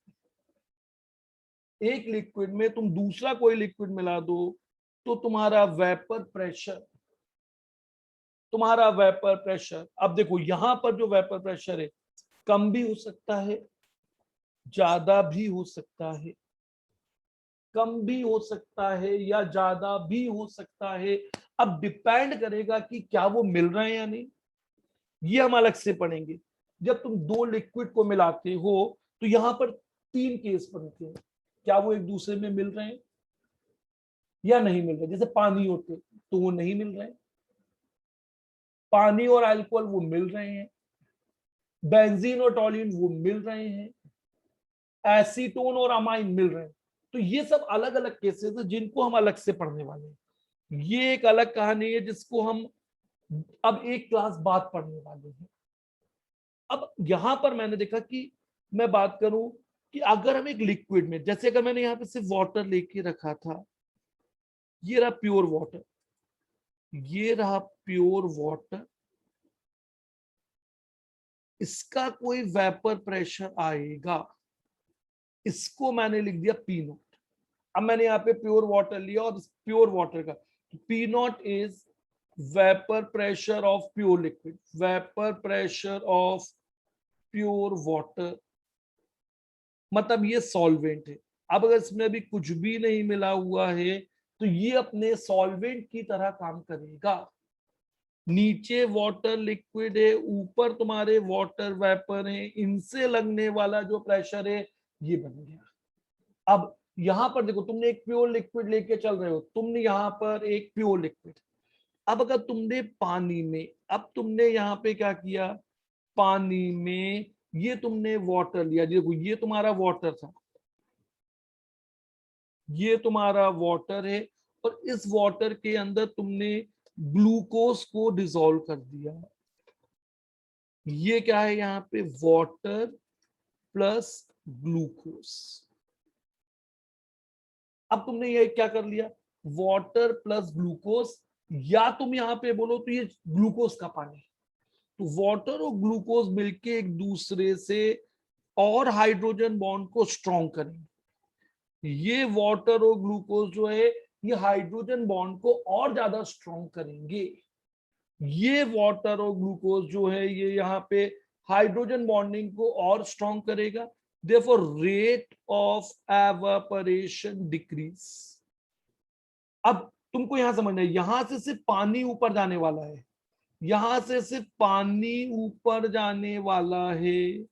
एक लिक्विड में तुम दूसरा कोई लिक्विड मिला दो, तो तुम्हारा वेपर प्रेशर, अब देखो यहां पर जो वेपर प्रेशर है कम भी हो सकता है, ज्यादा भी हो सकता है, कम भी हो सकता है या ज्यादा भी हो सकता है। अब डिपेंड करेगा कि क्या वो मिल रहे हैं या नहीं, ये हम अलग से पढ़ेंगे। जब तुम दो लिक्विड को मिलाते हो तो यहां पर 3 केस बनते हैं, क्या वो एक दूसरे में मिल रहे हैं या नहीं मिल रहे। जैसे पानी होते तो वो नहीं मिल रहे, पानी और अल्कोहल वो मिल रहे हैं, बेंजीन और टॉलिन वो मिल रहे हैं, एसीटोन और अमाइन मिल रहे हैं। तो ये सब अलग अलग केसेस है जिनको हम अलग से पढ़ने वाले हैं। ये एक अलग कहानी है जिसको हम अब एक क्लास बाद पढ़ने वाले हैं। अब यहां पर मैंने देखा कि मैं बात करूं कि अगर हम एक लिक्विड में, जैसे अगर मैंने यहां पे सिर्फ वाटर लेके रखा था, ये रहा प्योर वाटर, ये रहा प्योर वाटर, इसका कोई वेपर प्रेशर आएगा, इसको मैंने लिख दिया पी नॉट। अब मैंने यहाँ पे प्योर वाटर लिया और प्योर वाटर का P not is vapour pressure of pure liquid, vapour pressure of pure water, मतलब ये सॉल्वेंट है। अब अगर इसमें अभी कुछ भी नहीं मिला हुआ है तो ये अपने सॉल्वेंट की तरह काम करेगा। नीचे वाटर लिक्विड है, ऊपर तुम्हारे वाटर वेपर है, इनसे लगने वाला जो प्रेशर है ये बन गया। अब यहां पर देखो, तुमने एक प्योर लिक्विड लेके चल रहे हो, तुमने यहां पर एक प्योर लिक्विड, अब अगर तुमने पानी में, अब तुमने यहाँ पे क्या किया, पानी में ये तुमने वाटर लिया, देखो ये तुम्हारा वाटर था, ये तुम्हारा वाटर है, और इस वाटर के अंदर तुमने ग्लूकोज को डिसॉल्व कर दिया। ये क्या है यहाँ पे, वाटर प्लस ग्लूकोज। अब तुमने ये क्या कर लिया, वाटर प्लस ग्लूकोज, या तुम यहाँ पे बोलो तो ये ग्लूकोज का पानी। तो वाटर और ग्लूकोज मिलके एक दूसरे से और हाइड्रोजन बॉन्ड को स्ट्रॉन्ग करेंगे। ये वाटर और ग्लूकोज जो है ये हाइड्रोजन बॉन्ड को और ज्यादा स्ट्रॉन्ग करेंगे। ये वाटर और ग्लूकोज जो है ये यहाँ पे हाइड्रोजन बॉन्डिंग को और स्ट्रॉन्ग करेगा। Therefore, rate of evaporation decrease। अब तुमको यहां समझना है, यहां से सिर्फ पानी ऊपर जाने वाला है, यहां से सिर्फ पानी ऊपर जाने वाला है।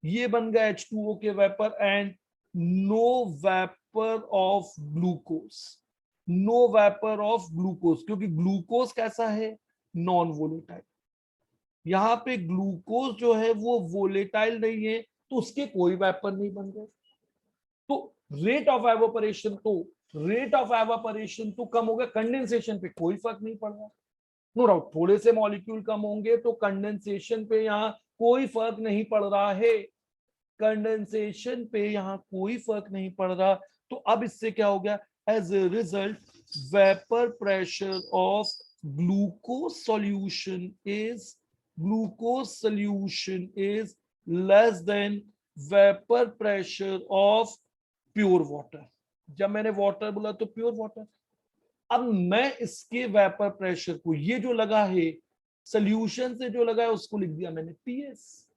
ये बन गया H2O के vapour and no vapour of glucose, no vapour of glucose, क्योंकि ग्लूकोज कैसा है, नॉन वोलेटाइल। यहाँ पे ग्लूकोज जो है वो वोलेटाइल नहीं है, तो उसके कोई वेपर नहीं बन गए। तो रेट ऑफ एवापोरेशन तो कम हो गया, कंडेंसेशन पे कोई फर्क नहीं पड़ रहा। नो डाउट थोड़े से मॉलिक्यूल कम होंगे तो कंडेंसेशन पे यहाँ कोई फर्क नहीं पड़ रहा है, कंडेंसेशन पे यहाँ कोई फर्क नहीं पड़ रहा। तो अब इससे क्या हो गया, as a result vapour pressure of glucose solution is less than vapor pressure of pure water. जब मैंने वाटर बोला तो प्योर वाटर। अब मैं इसके वेपर प्रेशर को, ये जो लगा है सोल्यूशन से जो लगा है उसको लिख दिया मैंने पीएस,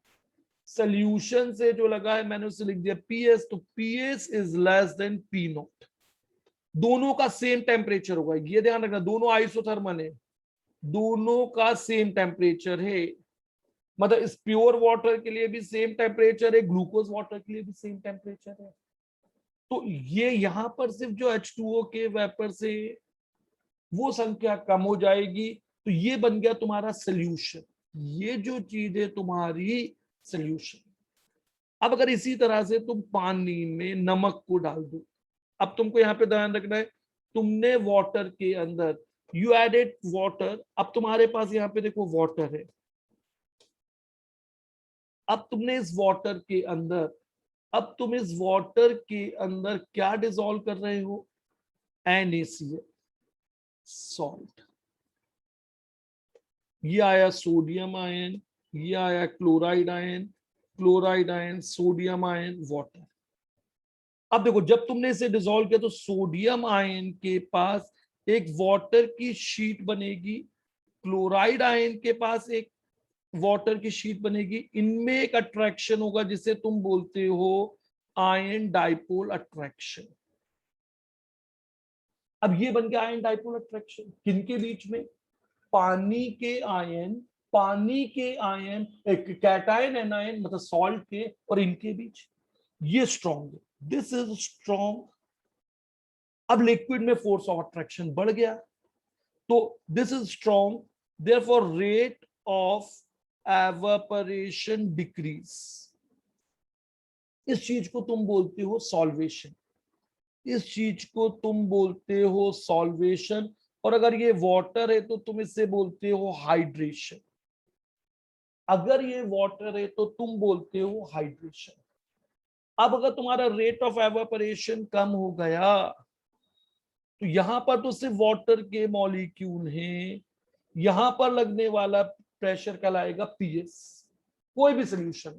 सोल्यूशन से जो लगा है मैंने उसे लिख दिया पीएस। तो PS is less than P not. दोनों का सेम टेम्परेचर होगा, ये ध्यान रखना, दोनों आइसोथर्मल है, दोनों का सेम टेम्परेचर है। मतलब इस प्योर वाटर के लिए भी सेम टेम्परेचर है, ग्लूकोज वाटर के लिए भी सेम टेम्परेचर है। तो ये यहां पर सिर्फ जो H2O के वेपर से वो संख्या कम हो जाएगी। तो ये बन गया तुम्हारा सोल्यूशन, ये जो चीज है तुम्हारी सोल्यूशन। अब अगर इसी तरह से तुम पानी में नमक को डाल दो, अब तुमको यहाँ पे ध्यान रखना है, तुमने वाटर के अंदर यू एडेड वाटर, अब तुम्हारे पास यहाँ पे देखो वाटर है, अब तुमने इस वाटर के अंदर, अब तुम इस वाटर के अंदर क्या डिसॉल्व कर रहे हो, NaCl, सॉल्ट। ये आया सोडियम आयन, ये आया chloride ion, sodium ion, water. अब देखो जब तुमने इसे डिसॉल्व किया तो सोडियम आयन के पास एक वाटर की शीट बनेगी, क्लोराइड आयन के पास एक वाटर की शीट बनेगी, इनमें एक अट्रैक्शन होगा जिसे तुम बोलते हो आयन डाइपोल अट्रैक्शन। अब ये बन गया आयन डाइपोल अट्रैक्शन किनके बीच में, पानी के आयन, एक कैटायन एनायन मतलब सॉल्ट के और इनके बीच, ये स्ट्रॉन्ग है, दिस इज स्ट्रॉन्ग। अब लिक्विड में फोर्स ऑफ अट्रैक्शन बढ़ गया, तो this is strong, therefore rate of evaporation decrease. इस चीज को तुम बोलते हो सॉल्वेशन, इस चीज को तुम बोलते हो सॉल्वेशन। और अगर ये वाटर है तो तुम इसे बोलते हो हाइड्रेशन, अगर ये वाटर है तो तुम बोलते हो हाइड्रेशन। अब अगर तुम्हारा रेट ऑफ एवापोरेशन कम हो गया तो यहां पर तो सिर्फ वाटर के मॉलिक्यूल हैं, यहां पर लगने वाला प्रेशर कहलाएगा पीएस, कोई भी सोल्यूशन।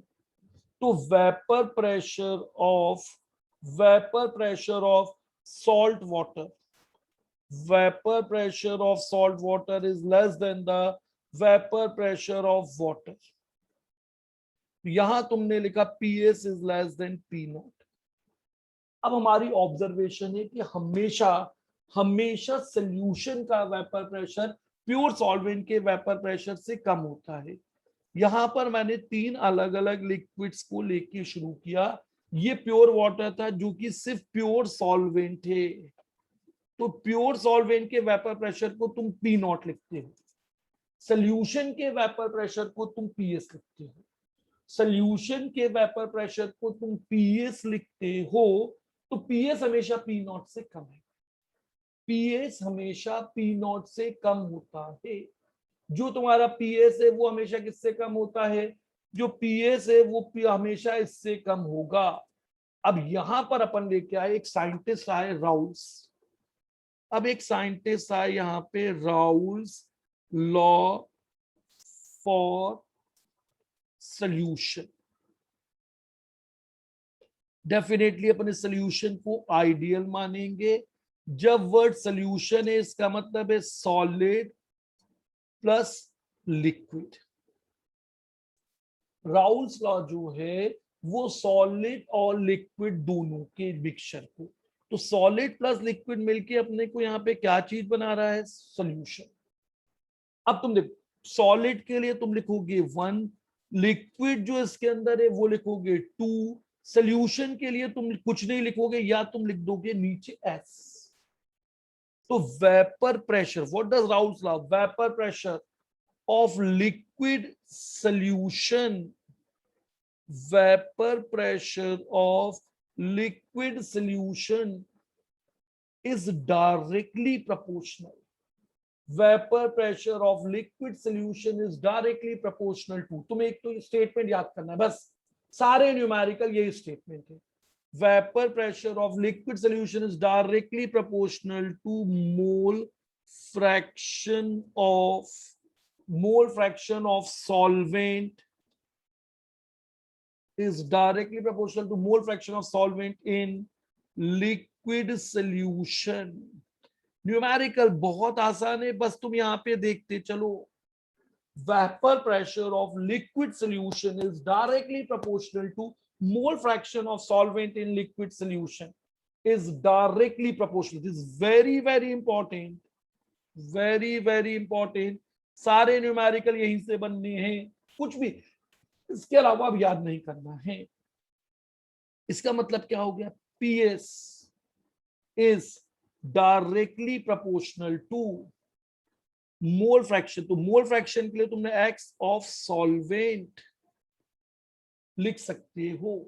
तो vapour pressure of salt water, vapour pressure of salt water is less than the vapour pressure of water. यहां तुमने लिखा PS is less than P not. अब हमारी ऑब्जर्वेशन है कि हमेशा हमेशा सोल्यूशन का वेपर प्रेशर प्योर सॉल्वेंट के वेपर प्रेशर से कम होता है। यहां पर मैंने 3 अलग अलग लिक्विड्स को लेके शुरू किया। ये प्योर वाटर था जो कि सिर्फ प्योर सॉल्वेंट है, तो प्योर सॉल्वेंट के वेपर प्रेशर को तुम पी नॉट लिखते हो, सोल्यूशन के वेपर प्रेशर को तुम पीएस लिखते हो, सोल्यूशन के वेपर प्रेशर को तुम पीएस लिखते हो, तो पीएस हमेशा पी नॉट से कम है, पीएस हमेशा पी नॉट से कम होता है। जो तुम्हारा पीएस है वो हमेशा किससे कम होता है, जो पीएस है वो हमेशा इससे कम होगा। अब यहां पर अपन लेके आए, एक साइंटिस्ट आए राउल्स, अब एक साइंटिस्ट आए यहां पे Raoult's law for solution. Definitely अपन इस सॉल्यूशन को आइडियल मानेंगे। जब वर्ड सॉल्यूशन है इसका मतलब है solid plus liquid. Raoult's law जो है वो सॉलिड और लिक्विड दोनों के मिक्सचर को, तो सॉलिड प्लस लिक्विड मिलके अपने को यहाँ पे क्या चीज बना रहा है, सॉल्यूशन। अब तुम देखो, सॉलिड के लिए तुम लिखोगे 1, लिक्विड जो इसके अंदर है वो लिखोगे 2, सॉल्यूशन के लिए तुम कुछ नहीं लिखोगे, या तुम लिख दोगे नीचे S। तो vapour pressure, what does Raoult's law, vapour pressure of liquid solution, vapor pressure of liquid solution is directly proportional. Vapor pressure of liquid solution is directly proportional to, तुम्हें एक तो स्टेटमेंट याद करना है बस, सारे न्यूमेरिकल यही स्टेटमेंट है। Vapor pressure of liquid solution is directly proportional to mole fraction of solvent is directly proportional to mole fraction of solvent in liquid solution। Numerical बहुत आसान है, बस तुम यहाँ पे देखते चलो। vapor pressure of liquid solution is directly proportional to mole fraction of solvent in liquid solution is directly proportional। This is very very important, very very important। सारे न्यूमेरिकल यहीं से बनने हैं, कुछ भी इसके अलावा अब याद नहीं करना है। इसका मतलब क्या हो गया, PS is directly proportional to mole fraction. तो मोल फ्रैक्शन के लिए तुमने X ऑफ सॉल्वेंट लिख सकते हो,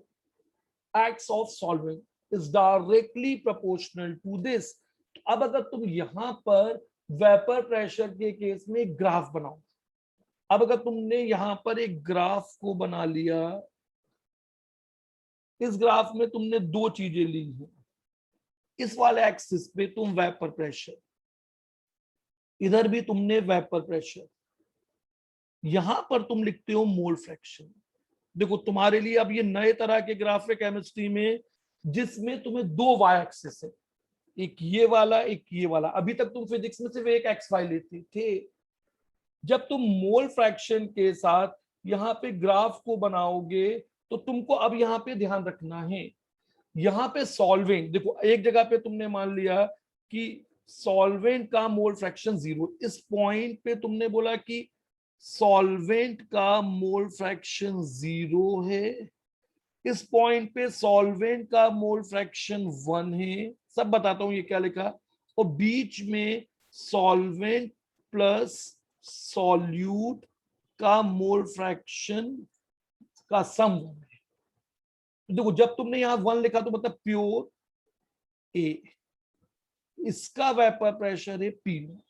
X of solvent is directly proportional to this. अब अगर तुम यहां पर वेपर प्रेशर के केस में एक ग्राफ बनाओ, अब अगर तुमने यहां पर एक ग्राफ को बना लिया, इस ग्राफ में तुमने दो चीजें ली हैं, इस वाले एक्सिस पे तुम वेपर प्रेशर, इधर भी तुमने वेपर प्रेशर, यहां पर तुम लिखते हो मोल फ्रैक्शन। देखो तुम्हारे लिए अब ये नए तरह के ग्राफ है केमिस्ट्री में, जिसमें तुम्हें दो वाई एक्सिस है, एक ये वाला एक ये वाला। अभी तक तुम फिजिक्स में सिर्फ एक एक्स वाई लेते थे। जब तुम मोल फ्रैक्शन के साथ यहाँ पे ग्राफ को बनाओगे तो तुमको अब यहाँ पे ध्यान रखना है, यहाँ पे सॉल्वेंट, देखो एक जगह पे तुमने मान लिया कि सॉल्वेंट का मोल फ्रैक्शन 0, इस पॉइंट पे तुमने बोला कि सॉल्वेंट का मोल फ्रैक्शन 0 है, इस पॉइंट पे सॉल्वेंट का मोल फ्रैक्शन 1 है, सब बताता हूं ये क्या लिखा, और बीच में सॉल्वेंट प्लस सॉल्यूट का मोल फ्रैक्शन का सम 1 है। देखो जब तुमने यहां 1 लिखा तो मतलब प्योर ए, इसका वेपर प्रेशर है पी नॉट,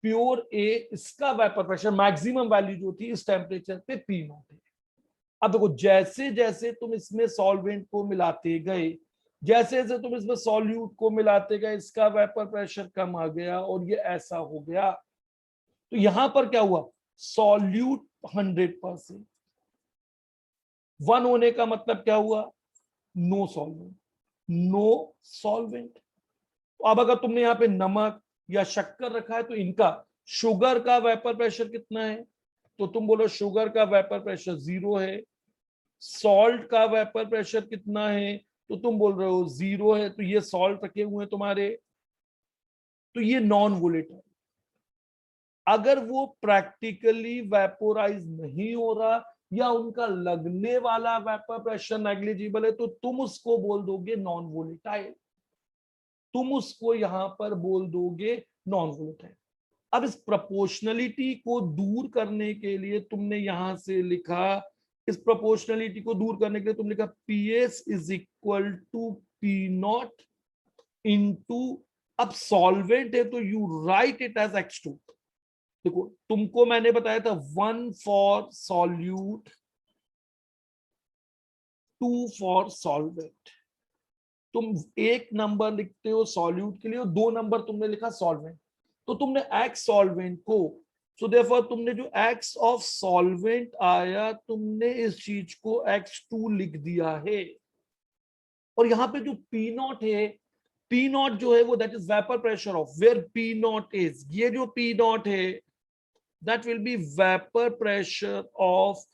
प्योर ए इसका वेपर प्रेशर मैक्सिमम वैल्यू जो थी इस टेम्परेचर पे पी नॉट है। अब देखो जैसे जैसे तुम इसमें सॉल्वेंट को मिलाते गए, जैसे जैसे तुम इसमें सॉल्यूट को मिलाते गए, इसका वेपर प्रेशर कम आ गया और ये ऐसा हो गया। तो यहां पर क्या हुआ, सॉल्यूट 100%, 1 होने का मतलब क्या हुआ, नो सॉल्वेंट, नो सॉल्वेंट। अब अगर तुमने यहाँ पे नमक या शक्कर रखा है तो इनका, शुगर का वेपर प्रेशर कितना है, तो तुम बोलो शुगर का वेपर प्रेशर 0 है, सॉल्ट का वेपर प्रेशर कितना है, तो तुम बोल रहे हो 0 है, तो ये सॉल्ट रखे हुए हैं तुम्हारे, तो ये नॉन वोलेटाइल। अगर वो प्रैक्टिकली वेपोराइज नहीं हो रहा या उनका लगने वाला वेपर प्रेशर नेग्लिजिबल है तो तुम उसको बोल दोगे नॉन वोलेटाइल। तुम उसको यहां पर बोल दोगे नॉन वोलेटाइल। अब इस प्रोपोर्शनलिटी को दूर करने के लिए तुमने यहां से लिखा, इस प्रोपोर्शनलिटी को दूर करने के लिए तुम लिखा PS is equal to P not into, अब सॉल्वेंट है तो you right it as X2। देखो तुमको मैंने बताया था 1 फॉर सॉल्यूट, 2 फॉर सॉल्वेंट। तुम एक नंबर लिखते हो सॉल्यूट के लिए और 2 नंबर तुमने लिखा सॉल्वेंट, तो तुमने एक्स सॉल्वेंट को, सो देयरफॉर तुमने जो एक्स ऑफ सॉल्वेंट आया तुमने इस चीज को X2 लिख दिया है। और यहां पे जो पी नॉट है, पी नॉट जो है वो that is vapour pressure of, where P not is, ये जो पी नॉट है that will be vapour pressure of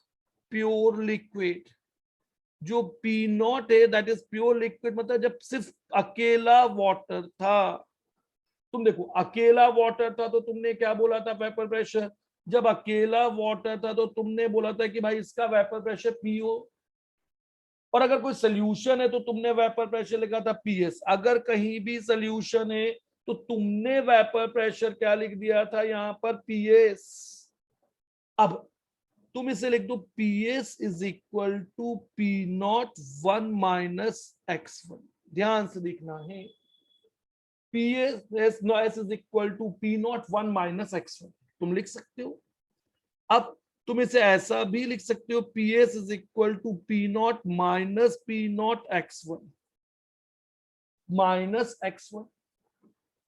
pure liquid. जो पी नॉट है दैट इज प्योर लिक्विड, मतलब जब सिर्फ अकेला वाटर था। तुम देखो अकेला वाटर था तो तुमने क्या बोला था वेपर प्रेशर, जब अकेला वाटर था तो तुमने बोला था कि भाई इसका वेपर प्रेशर पीओ। और अगर कोई सोल्यूशन है तो तुमने वेपर प्रेशर लिखा था PS। अगर कहीं भी सोल्यूशन है तो तुमने वेपर प्रेशर क्या लिख दिया था यहां पर PS। अब तुम इसे लिख दो PS is equal to P not 1 minus X1। ध्यान से देखना है, PS is equal to P not 1 minus X1 तुम लिख सकते हो। अब तुम इसे ऐसा भी लिख सकते हो PS is equal to P not minus P not X1 minus X1।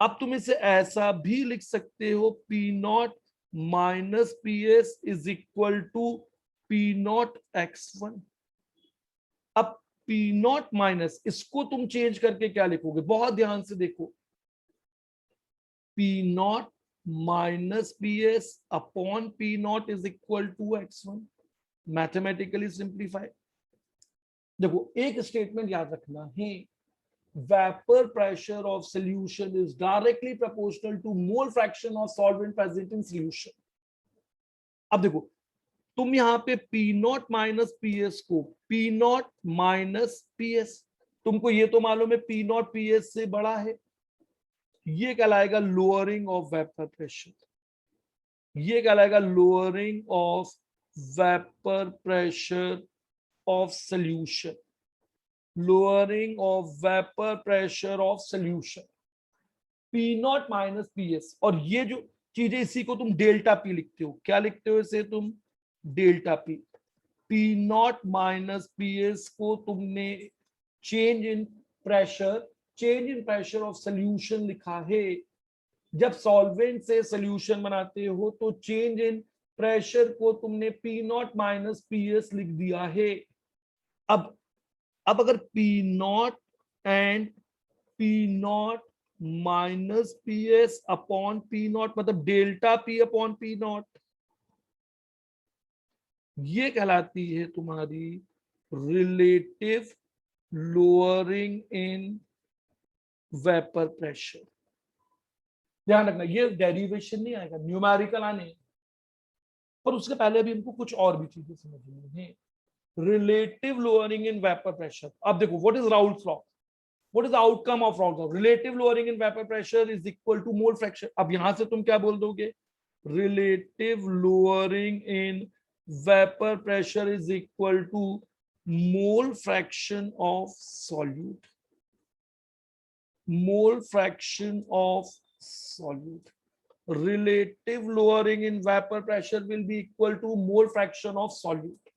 अब तुम इसे ऐसा भी लिख सकते हो P not minus PS is equal to P not X1। अब पी नॉट माइनस इसको तुम चेंज करके क्या लिखोगे, बहुत ध्यान से देखो, P not minus PS upon P not is equal to X1, mathematically simplify. देखो एक स्टेटमेंट याद रखना है, vapour pressure of solution is directly proportional to mole fraction of solvent present in solution. अब देखो तुम यहां पे पी नॉट माइनस PS को पी नॉट माइनस PS, तुमको ये तो मालूम है पी नॉट PS से बड़ा है, ये कहलाएगा लोअरिंग ऑफ वेपर प्रेशर, ये कहलाएगा lowering of vapour pressure of solution, lowering of vapour pressure of solution, P not minus PS। और ये जो चीजें इसी को तुम डेल्टा P लिखते हो, क्या लिखते हो इसे तुम delta P। P not minus PS को तुमने change in pressure, change in pressure of solution लिखा है। जब सॉल्वेंट से सॉल्यूशन बनाते हो तो चेंज इन प्रेशर को तुमने पी नॉट माइनस PS लिख दिया है। अब अगर P not and P not minus PS upon P not मतलब delta P upon P not, ये कहलाती है तुम्हारी relative lowering in vapour pressure. ध्यान रखना ये डेरिवेशन नहीं आएगा, न्यूमेरिकल आने, पर उसके पहले भी हमको कुछ और भी चीजें समझनी है। Relative lowering in vapour pressure, अब देखो what is Raoult's law, what is the outcome of Raoult's law? Relative lowering in vapor pressure is equal to mole fraction। अब यहां से तुम क्या बोल दोगे, relative lowering in vapor pressure is equal to mole fraction of solute, mole fraction of solute। relative lowering in vapor pressure will be equal to mole fraction of solute।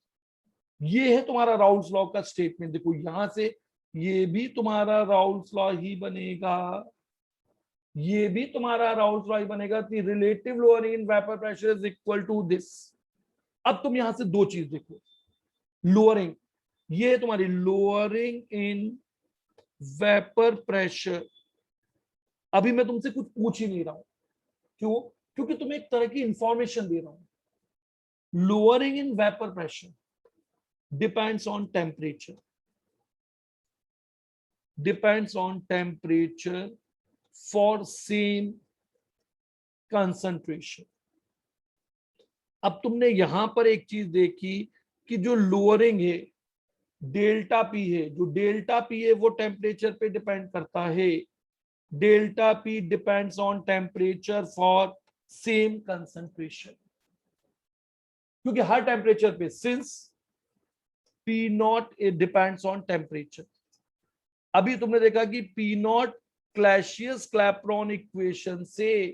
ये है तुम्हारा राउल्स लॉ का statement. देखो यहां से ये भी तुम्हारा राउल्स लॉ ही बनेगा, ये भी तुम्हारा राउल्स लॉ ही बनेगा कि relative lowering in vapour pressure is equal to this. अब तुम यहां से दो चीज देखो, लोअरिंग, ये तुम्हारी लोअरिंग इन वेपर प्रेशर। अभी मैं तुमसे कुछ पूछ ही नहीं रहा हूं, क्यों, क्योंकि तुम्हें एक तरह की इंफॉर्मेशन दे रहा हूं। Lowering in vapour pressure depends on temperature, depends on temperature for same concentration। अब तुमने यहां पर एक चीज देखी कि जो लोअरिंग है डेल्टा P है, जो डेल्टा P है वो टेम्परेचर पे डिपेंड करता है। Delta P depends on temperature for same concentration, क्योंकि हर टेम्परेचर पे since P not it depends on temperature. अभी तुमने देखा कि पी नॉट क्लैसियस क्लैपेरॉन इक्वेशन से,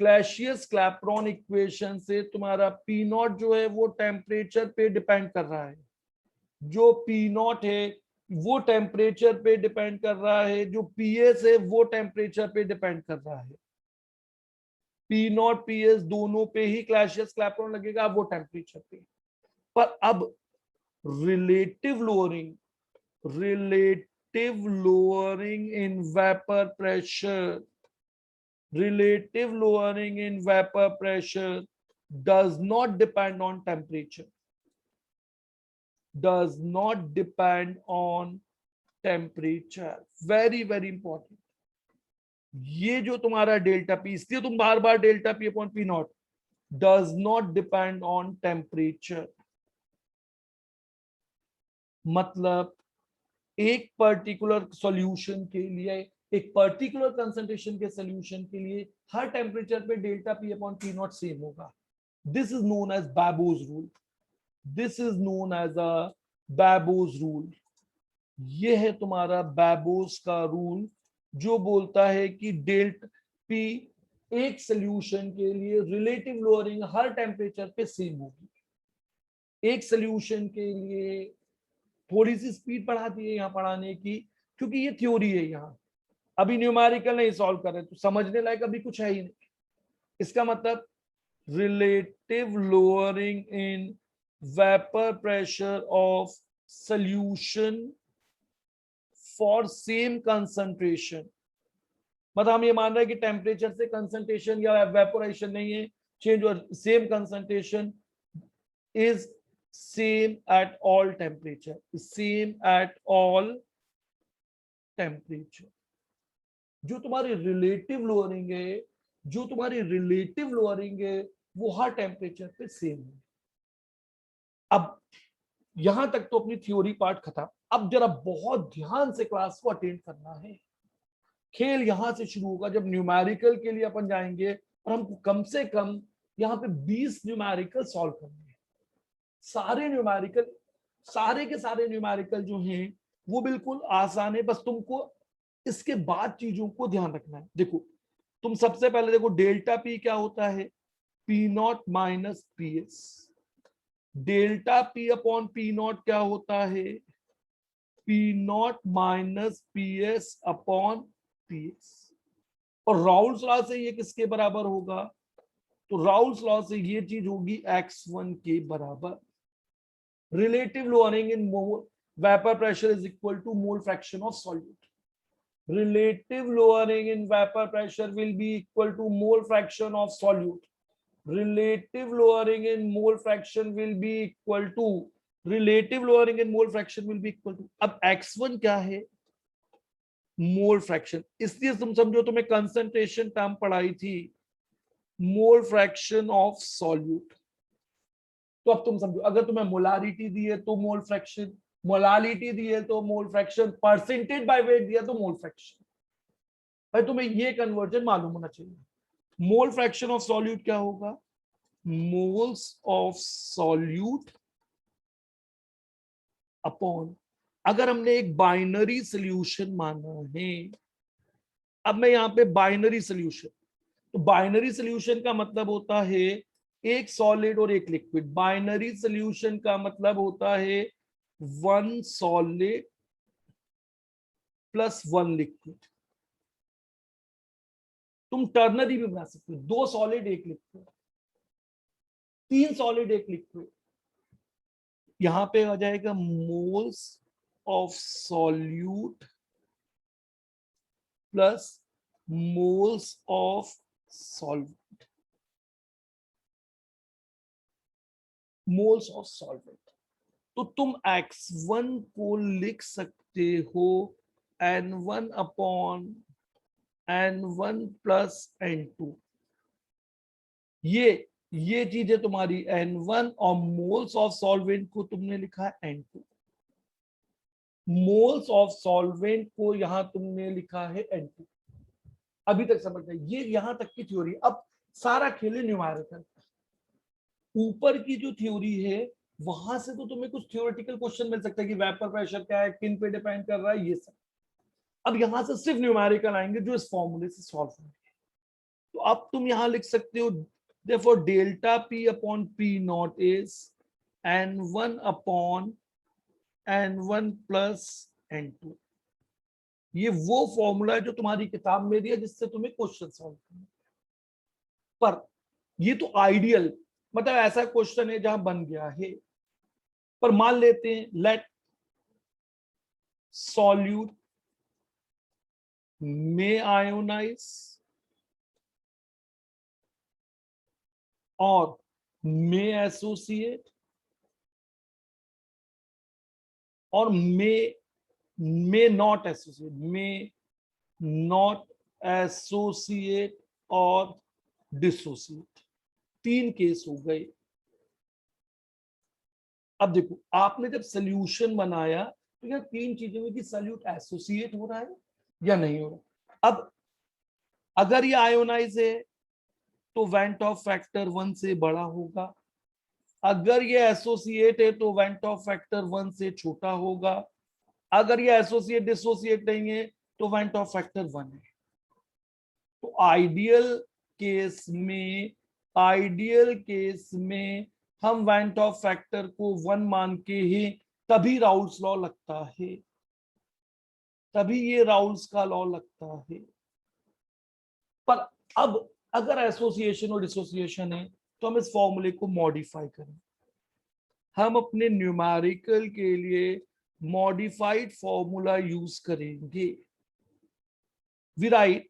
क्लैसियस क्लैपेरॉन इक्वेशन से तुम्हारा पी नॉट जो है वो टेम्परेचर पे डिपेंड कर रहा है। जो पी नॉट है वो टेम्परेचर पे डिपेंड कर रहा है, जो पीएस है वो टेम्परेचर पे डिपेंड कर रहा है। पी नॉट पीएस दोनों पे ही क्लैसियस क्लैपेरॉन लगेगा, वो टेम्परेचर पे। पर अब relative lowering, relative lowering in vapor pressure, relative lowering in vapor pressure does not depend on temperature, does not depend on temperature, very very important। ये जो तुम्हारा डेल्टा पी, इसलिए तुम बार बार delta P upon P not, does not depend on temperature. मतलब एक particular solution के लिए, एक पर्टिकुलर कंसंट्रेशन के सॉल्यूशन के लिए हर टेम्परेचर पे delta P upon P not same होगा। This is known as Babo's rule, this is known as a Babo's rule. ये है तुम्हारा बैबोज का रूल, जो बोलता है कि डेल्टा पी एक सॉल्यूशन के लिए रिलेटिव लोअरिंग हर टेम्परेचर पे सेम होगी। एक सॉल्यूशन के लिए थोड़ी सी स्पीड बढ़ाती है यहाँ पढ़ाने की, क्योंकि ये थ्योरी है, यहाँ अभी न्यूमेरिकल नहीं सॉल्व कर रहे, तो समझने लायक अभी कुछ है ही नहीं। इसका मतलब relative lowering in vapour pressure of solution for same concentration, मतलब हम ये मान रहे हैं कि टेम्परेचर से कंसंट्रेशन या वेपोरेशन नहीं है चेंज, और same concentration is same at all temperature, same at all temperature। जो तुम्हारी रिलेटिव लोअरिंग है, जो तुम्हारी रिलेटिव लोअरिंग है वो हर टेम्परेचर पे सेम है। अब यहां तक तो अपनी थ्योरी पार्ट खत्म। अब जरा बहुत ध्यान से क्लास को अटेंड करना है। खेल यहां से शुरू होगा जब न्यूमेरिकल के लिए अपन जाएंगे, और हमको कम से कम यहाँ पे 20 न्यूमेरिकल सॉल्व करने हैं। सारे न्यूमेरिकल, सारे के सारे न्यूमेरिकल जो हैं वो बिल्कुल आसान है, बस तुमको इसके बाद चीजों को ध्यान रखना है। देखो तुम सबसे पहले देखो डेल्टा पी क्या होता है, P not minus P S. Delta P upon P not क्या होता है, P not minus P S upon P S. और राउल्स लॉ से ये किसके बराबर होगा, तो राउल्स लॉ से ये चीज होगी x1 के बराबर। relative lowering in vapor pressure is equal to mole fraction of solute. Relative lowering in vapor pressure will be equal to mole fraction of solute. Relative lowering in mole fraction will be equal to, relative lowering in mole fraction will be equal to, अब x1 क्या है, mole fraction. इसलिए तुम समझो, तुम्हें concentration term पढ़ाई थी, मोल fraction of solute. तो अब तुम समझो, अगर तुम्हें मोलारिटी दी है तो मोल फ्रैक्शन, मोलालिटी दी है तो mole fraction, percentage by weight दिया तो मोल फ्रैक्शन। भाई तुम्हें ये कन्वर्जन मालूम होना चाहिए। मोल फ्रैक्शन ऑफ सॉल्यूट क्या होगा, मोल्स ऑफ सॉल्यूट अपॉन, अगर हमने एक बाइनरी सोल्यूशन माना है, अब मैं यहाँ पे बाइनरी सोल्यूशन, तो बाइनरी सोल्यूशन का मतलब होता है एक सॉलिड और एक लिक्विड। बाइनरी सोल्यूशन का मतलब होता है one solid plus one liquid. तुम टर्नरी भी बना सकते हो, दो सॉलिड एक लिक्विड, तीन सॉलिड एक लिक्विड। यहां पे आ जाएगा moles of solute plus moles of solvent, moles of solvent. तो तुम x1 को लिख सकते हो n1 upon n1 plus n2। ये चीज है तुम्हारी n1, और मोल्स ऑफ सॉल्वेंट को तुमने लिखा है n2। मोल्स ऑफ सॉल्वेंट को यहां तुमने लिखा है N2। अभी तक समझ गए, ये यहां तक की थ्योरी। अब सारा खेले न्यूमेरिकल। ऊपर की जो थ्योरी है वहां से तो तुम्हें कुछ थ्योरेटिकल क्वेश्चन मिल सकता है कि वेपर प्रेशर क्या है, किन पे डिपेंड कर रहा है, ये सब। अब यहां से सिर्फ न्यूमेरिकल आएंगे जो इस फॉर्मूले से सॉल्व होंगे। तो अब तुम यहां लिख सकते हो, therefore delta P upon P not is N1 upon N1 plus N2। ये वो फॉर्मूला है जो तुम्हारी किताब में दिया जिससे तुम्हें क्वेश्चन सॉल्व करना। पर ये तो आइडियल, मतलब ऐसा क्वेश्चन है जहां बन गया है। पर मान लेते हैं, लेट सॉल्यूट में आयोनाइज और में एसोसिएट और में नॉट एसोसिएट, में नॉट एसोसिएट और डिसोसिएट। 3 केस हो गए। अब देखो, आपने जब सोल्यूशन बनाया तो यह 3 चीजें हुई कि सॉल्यूट एसोसिएट हो रहा है या नहीं हो रहा। अब अगर ये आयोनाइज है तो वेंट ऑफ फैक्टर 1 से बड़ा होगा। अगर ये एसोसिएट है तो वेंट ऑफ फैक्टर 1 से छोटा होगा। अगर ये एसोसिएट डिसोसिएट नहीं है तो वेंट ऑफ फैक्टर 1 है। तो आइडियल केस में हम वेंट ऑफ फैक्टर को 1 मान के ही, तभी राउल्स लॉ लगता है, तभी ये राउल्स का लॉ लगता है। पर अब अगर एसोसिएशन और डिसोसिएशन है तो हम इस फॉर्मूले को मॉडिफाई करें। हम अपने न्यूमेरिकल के लिए मॉडिफाइड फॉर्मूला यूज करेंगे। We write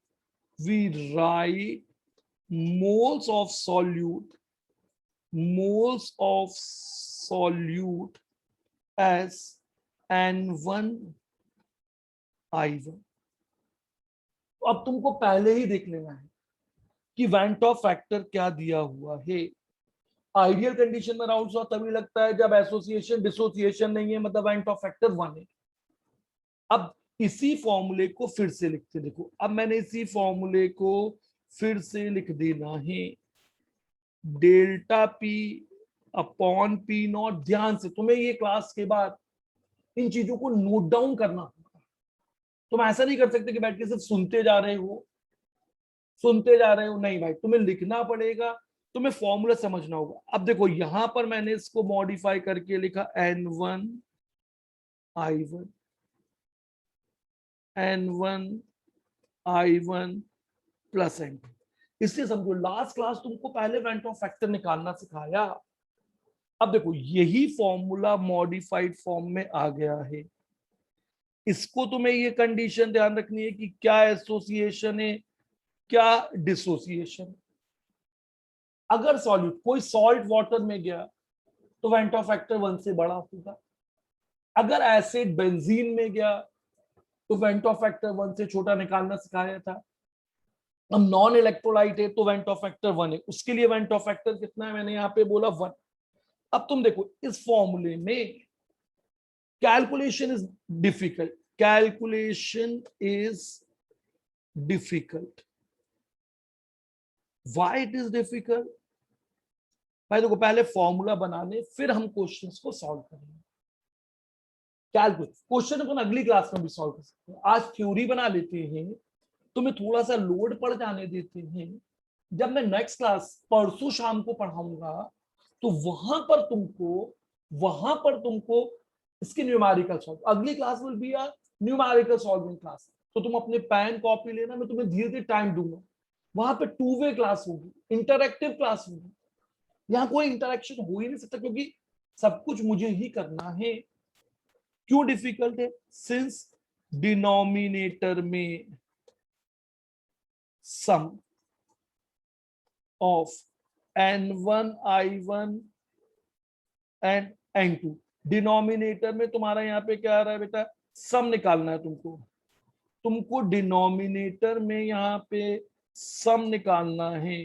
moles of solute as N1 I1। तो अब तुमको पहले ही देख लेना है कि वेंट ऑफ फैक्टर क्या दिया हुआ है। आइडियल कंडीशन में राउंड्स लॉ तभी लगता है जब एसोसिएशन डिसोसिएशन नहीं है, मतलब वेंट ऑफ फैक्टर 1 है। अब इसी फॉर्मूले को फिर से लिखते, देखो अब मैंने इसी फॉर्मूले को फिर से लिख देना है, delta P upon P not. ध्यान से, तुम्हें ये क्लास के बाद इन चीजों को नोट डाउन करना होगा। तुम ऐसा नहीं कर सकते कि बैठ के सिर्फ सुनते जा रहे हो, नहीं भाई, तुम्हें लिखना पड़ेगा, तुम्हें फॉर्मूला समझना होगा। अब देखो, यहां पर मैंने इसको मॉडिफाई करके लिखा N1 I1, N1 I1 plus N2। इसलिए समझो, लास्ट क्लास तुमको पहले वेंट ऑफ फैक्टर निकालना सिखाया। अब देखो, यही फॉर्मूला मॉडिफाइड फॉर्म में आ गया है। इसको तुम्हें ये कंडीशन ध्यान रखनी है कि क्या एसोसिएशन है, क्या डिसोसिएशन। अगर सॉल्यूट कोई सॉल्ट वाटर में गया तो वेंट ऑफ फैक्टर 1 से बड़ा होगा। अगर एसिड बेंजीन में गया तो वेंट ऑफ फैक्टर 1 से छोटा निकालना सिखाया था। अब नॉन इलेक्ट्रोलाइट है तो वेंट ऑफ फैक्टर 1 है, उसके लिए वेंट ऑफ फैक्टर कितना है, मैंने यहां पे बोला 1। अब तुम देखो, इस फॉर्मूले में calculation is difficult, calculation is difficult. Why it is difficult? भाई देखो, पहले फॉर्मूला बनाने, फिर हम क्वेश्चंस को सॉल्व करेंगे। कैलकुलेट क्वेश्चन अपन अगली क्लास में भी सॉल्व कर सकते हैं। आज थ्योरी बना लेते हैं, तुम्हें थोड़ा सा लोड पड़ जाने देते हैं। जब मैं नेक्स्ट क्लास परसों शाम को पढ़ाऊंगा तो वहां पर तुमको इसकी न्यूमेरिकल सॉल्व, अगली class will be a numerical solving class. तो तुम अपने पेन कॉपी लेना, मैं तुम्हें धीरे धीरे टाइम दूंगा। वहां पे 2 वे क्लास होगी, इंटरएक्टिव क्लास होगी। यहाँ कोई इंटरेक्शन हो ही नहीं सकता क्योंकि सब कुछ मुझे ही करना है। क्यों डिफिकल्ट है? सिंस डिनोमिनेटर में सम of N1 I1 and N2, denominator में तुम्हारा यहाँ पे क्या आ रहा है बेटा, सम निकालना है तुमको डिनोमिनेटर में यहाँ पे सम निकालना है।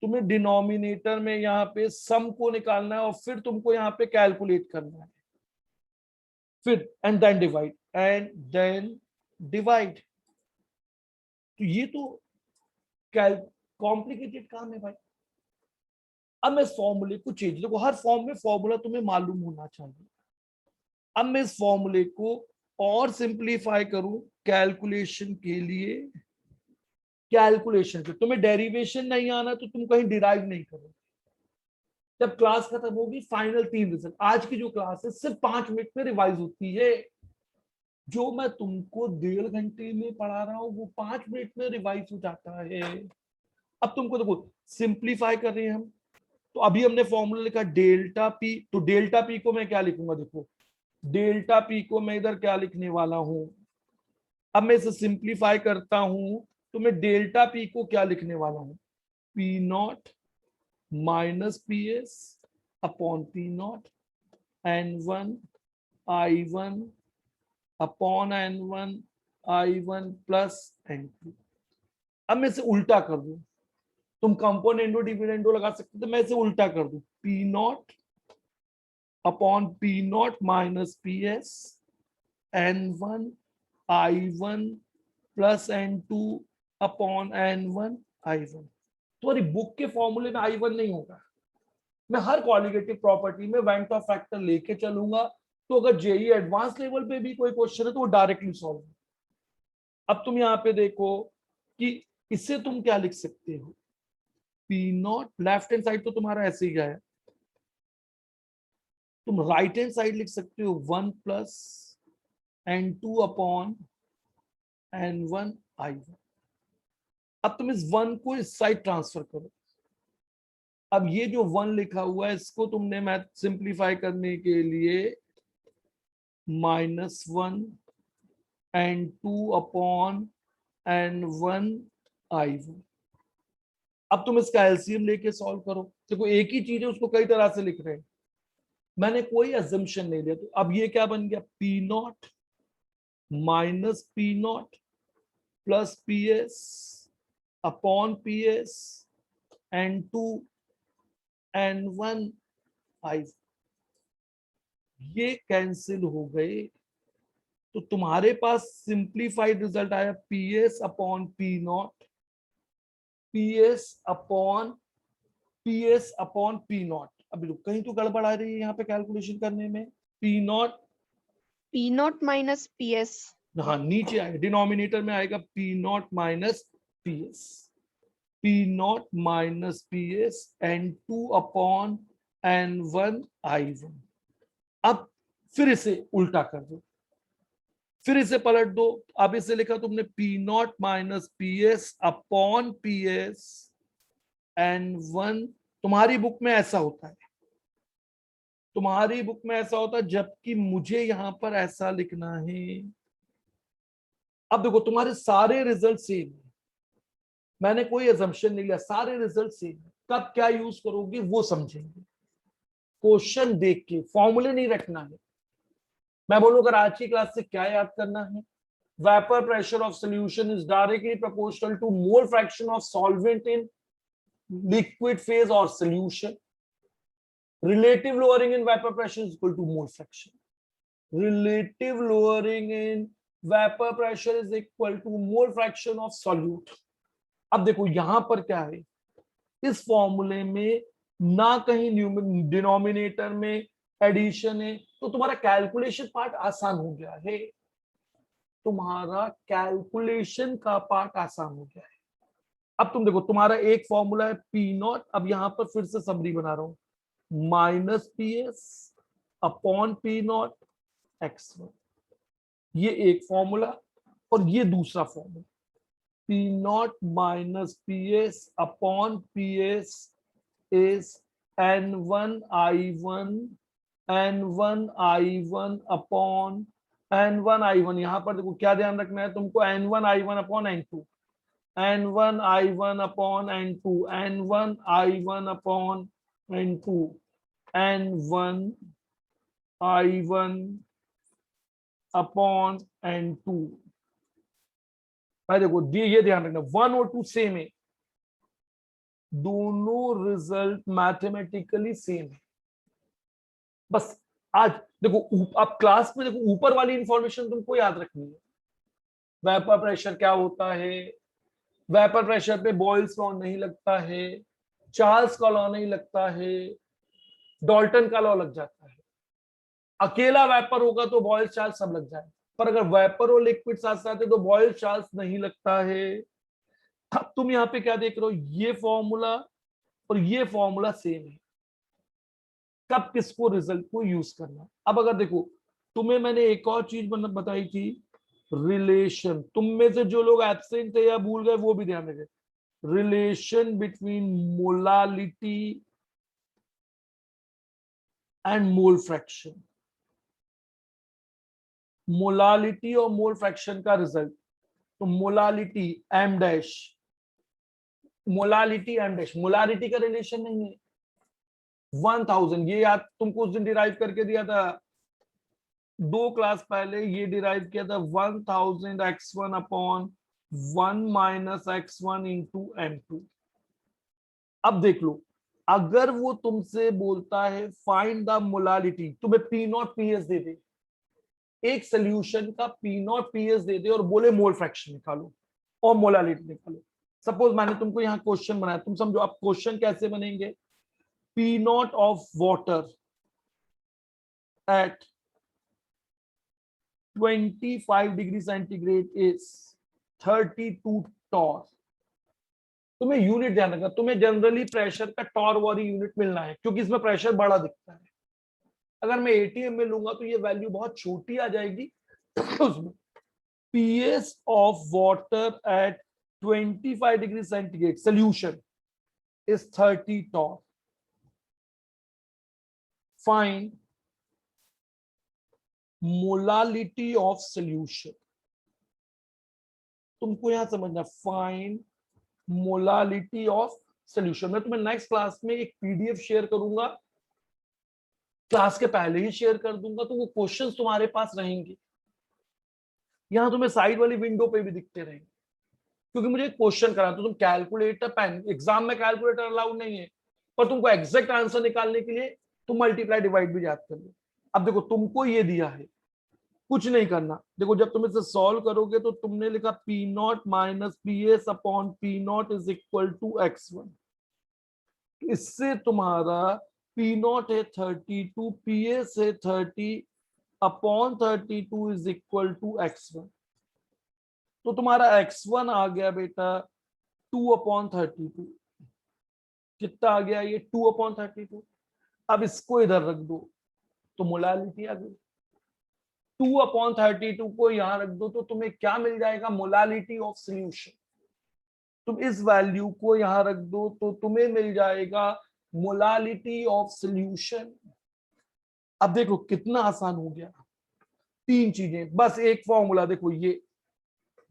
तुम्हें डिनोमिनेटर में यहाँ पे सम को निकालना है और फिर तुमको यहाँ पे कैलकुलेट करना है। फिर एंड देन डिवाइड। तो ये तो कॉम्प्लिकेटेड काम है भाई। अब मैं इस फॉर्मूले को चेंज, देखो हर फॉर्म में फॉर्मूला तुम्हें मालूम होना चाहिए। अब मैं इस फॉर्मूले को और सिंप्लीफाई करूं कैलकुलेशन के लिए। कैलकुलेशन से तुम्हें डेरिवेशन नहीं आना तो तुम कहीं डिराइव नहीं करो। जब क्लास खत्म होगी फाइनल 3 रिजल्ट, आज की जो क्लास है सिर्फ 5 मिनट में रिवाइज होती है। जो मैं तुमको 1.5 घंटे में पढ़ा रहा हूं वो 5 मिनट में रिवाइज हो जाता है। अब तुमको देखो सिंप्लीफाई कर रहे हैं हम, तो अभी हमने फॉर्मूला लिखा डेल्टा पी, तो डेल्टा पी को मैं क्या लिखूंगा, देखो डेल्टा पी को मैं इधर क्या लिखने वाला हूं। अब मैं इसे सिंप्लीफाई करता हूं तो मैं डेल्टा पी को क्या लिखने वाला हूं, P not minus P S upon P not N1 I1 upon N1 I1 plus N2। अब मैं इसे उल्टा कर दूं, तुम कंपोनेंडो डिविडेंडो लगा सकते थे, मैं इसे उल्टा कर दूं, P not upon P not minus P S N1 I1 plus N2 upon N1 I1। तुम्हारी बुक के फॉर्मूले में I1 नहीं होगा, मैं हर क्वालिटेटिव प्रॉपर्टी में वेंट ऑफ फैक्टर लेके चलूंगा। तो अगर जेई एडवांस लेवल पे भी कोई क्वेश्चन है तो वो डायरेक्टली सॉल्व। अब तुम यहाँ पे देखो कि इससे तुम क्या लिख सकते हो, P not left hand side तो तुम्हारा ऐसे ही गया है, तुम राइट हैंड साइड लिख सकते हो 1 plus N2 upon N1 I1। अब तुम इस 1 को इस साइड ट्रांसफर करो। अब ये जो 1 लिखा हुआ है इसको तुमने मैथ सिंप्लीफाई करने के लिए -1 N2 अपॉन N1 I1। अब तुम इसका एलसीएम लेके सॉल्व करो, देखो एक ही चीज है उसको कई तरह से लिख रहे हैं, मैंने कोई अजम्पशन नहीं लिया। तो अब ये क्या बन गया, P not minus P not plus P S upon P S N2 N1 I। ये कैंसिल हो गए तो तुम्हारे पास सिंप्लीफाइड रिजल्ट आया P S upon P not, P S upon P S upon P not. अभी कहीं तो गड़बड़ आ रही है यहाँ पे कैलकुलेशन करने में, P not P not minus P S, हाँ नीचे आएगा, डिनोमिनेटर में आएगा P not minus P S, P not minus P S N2 upon N1 I1। अब फिर इसे उल्टा कर दो, फिर इसे पलट दो। अब इसे लिखा तुमने P not minus P S upon P S N1। तुम्हारी बुक में ऐसा होता है, तुम्हारी बुक में ऐसा होता है, जबकि मुझे यहां पर ऐसा लिखना है। अब देखो तुम्हारे सारे रिजल्ट सेम है, मैंने कोई अजम्पशन नहीं लिया, सारे रिजल्ट सेम है। कब क्या यूज करोगे वो समझेंगे, क्वेश्चन देख के फॉर्मूले नहीं रखना है। मैं बोलूं अगर आज की क्लास से क्या याद करना है, vapor pressure of solution is directly proportional to mole fraction of solvent in liquid phase or solution. Relative lowering in vapor pressure is equal to mole fraction. Relative lowering in vapor pressure is equal to mole fraction of solute. अब देखो यहां पर क्या है, इस फॉर्मूले में ना कहीं डिनोमिनेटर में एडिशन है, तो तुम्हारा कैलकुलेशन पार्ट आसान हो गया है, तुम्हारा कैलकुलेशन का पार्ट आसान हो गया है। अब तुम देखो तुम्हारा एक फॉर्मूला है पी नॉट, अब यहां पर फिर से समरी बना रहा हूं, minus P S upon P not X1, ये एक फॉर्मूला, और ये दूसरा formula P not minus P S upon P S is N1 I1 N1 I1 upon N1 I1। यहां पर देखो क्या ध्यान रखना है तुमको, N1 I1 upon N2, N1 I1 upon N2, N1 I1 upon N2, N1 I1 upon N2। भाई देखो ये ध्यान रखना 1 और 2 सेम है, दोनों रिजल्ट मैथमेटिकली सेम है, बस आज देखो अब क्लास में देखो ऊपर वाली इंफॉर्मेशन तुमको याद रखनी है। वेपर प्रेशर क्या होता है, वेपर प्रेशर पे बॉयल्स लॉ नहीं लगता है, चार्ल्स का लॉ नहीं लगता है, डॉल्टन का लॉ लग जाता है। अकेला वेपर होगा तो बॉयल्स चार्ल्स सब लग जाए, पर अगर वेपर और लिक्विड साथ साथ है तो बॉयल्स चार्ल्स नहीं लगता है। अब तुम यहाँ पे क्या देख रहे हो, ये फॉर्मूला और ये फॉर्मूला सेम है, कब किसको रिजल्ट को यूज करना। अब अगर देखो तुम्हें मैंने एक और चीज बताई थी, रिलेशन, तुम में से जो लोग एब्सेंट थे या भूल गए वो भी ध्यान रखें, relation between molality and mole fraction. Molality और मोल फ्रैक्शन का रिजल्ट, तो molality M dash, molality M dash, molality का रिलेशन नहीं है 1000, ये याद तुमको उस दिन डिराइव करके दिया था, 2 क्लास पहले ये डिराइव किया था 1000 x1 upon 1 minus x1 into m2। अब देख लो, अगर वो तुमसे बोलता है फाइंड द मोलालिटी, तुम्हें पी नॉट पीएस दे दे, एक सोल्यूशन का पी नॉट पीएस दे दे और बोले मोल फ्रैक्शन निकालो और मोलालिटी निकालो। सपोज मैंने तुमको यहाँ क्वेश्चन बनाया, तुम समझो अब क्वेश्चन कैसे बनेंगे, P not of water at 25 degree centigrade is 32 torr. तुम्हें यूनिट ध्यान रखना, तुम्हें जनरली प्रेशर का टॉर वाली यूनिट मिलना है क्योंकि इसमें प्रेशर बड़ा दिखता है। अगर मैं एटीएम में लूंगा तो ये वैल्यू बहुत छोटी आ जाएगी उसमें। PS of water at 25 degree centigrade solution is 30 torr. Find molality of solution, तुमको यहां समझना, फाइंड मोलालिटी ऑफ सोल्यूशन। मैं तुम्हें नेक्स्ट क्लास में एक पीडीएफ शेयर करूंगा, क्लास के पहले ही शेयर कर दूंगा, तो वो क्वेश्चंस तुम्हारे पास रहेंगे, यहां तुम्हें साइड वाली विंडो पे भी दिखते रहेंगे क्योंकि मुझे क्वेश्चन करा। तो तुम कैलकुलेटर, पेन, एग्जाम में कैलकुलेटर अलाउड नहीं है, पर तुमको एग्जैक्ट आंसर निकालने के लिए तुम मल्टीप्लाई डिवाइड भी याद कर लो। अब देखो तुमको ये दिया है, कुछ नहीं करना, देखो जब तुम इसे सॉल्व करोगे तो तुमने लिखा P not minus P S upon P not is equal to x1। इससे तुम्हारा पी नॉट है 32, पी एस है 30 upon 32 is equal to x1। तो तुम्हारा x1 आ गया बेटा 2 अपॉन 32, कितना आ गया ये 2 अपॉन 32। अब इसको इधर रख दो तो मोलालिटी आ गई, 2 अपॉन 32 को यहां रख दो तो तुम्हें क्या मिल जाएगा, मोलालिटी ऑफ सोल्यूशन। तुम इस वैल्यू को यहां रख दो तो तुम्हें मिल जाएगा मोलालिटी ऑफ सोल्यूशन। अब देखो कितना आसान हो गया, 3 चीजें बस, एक फॉर्मूला देखो, ये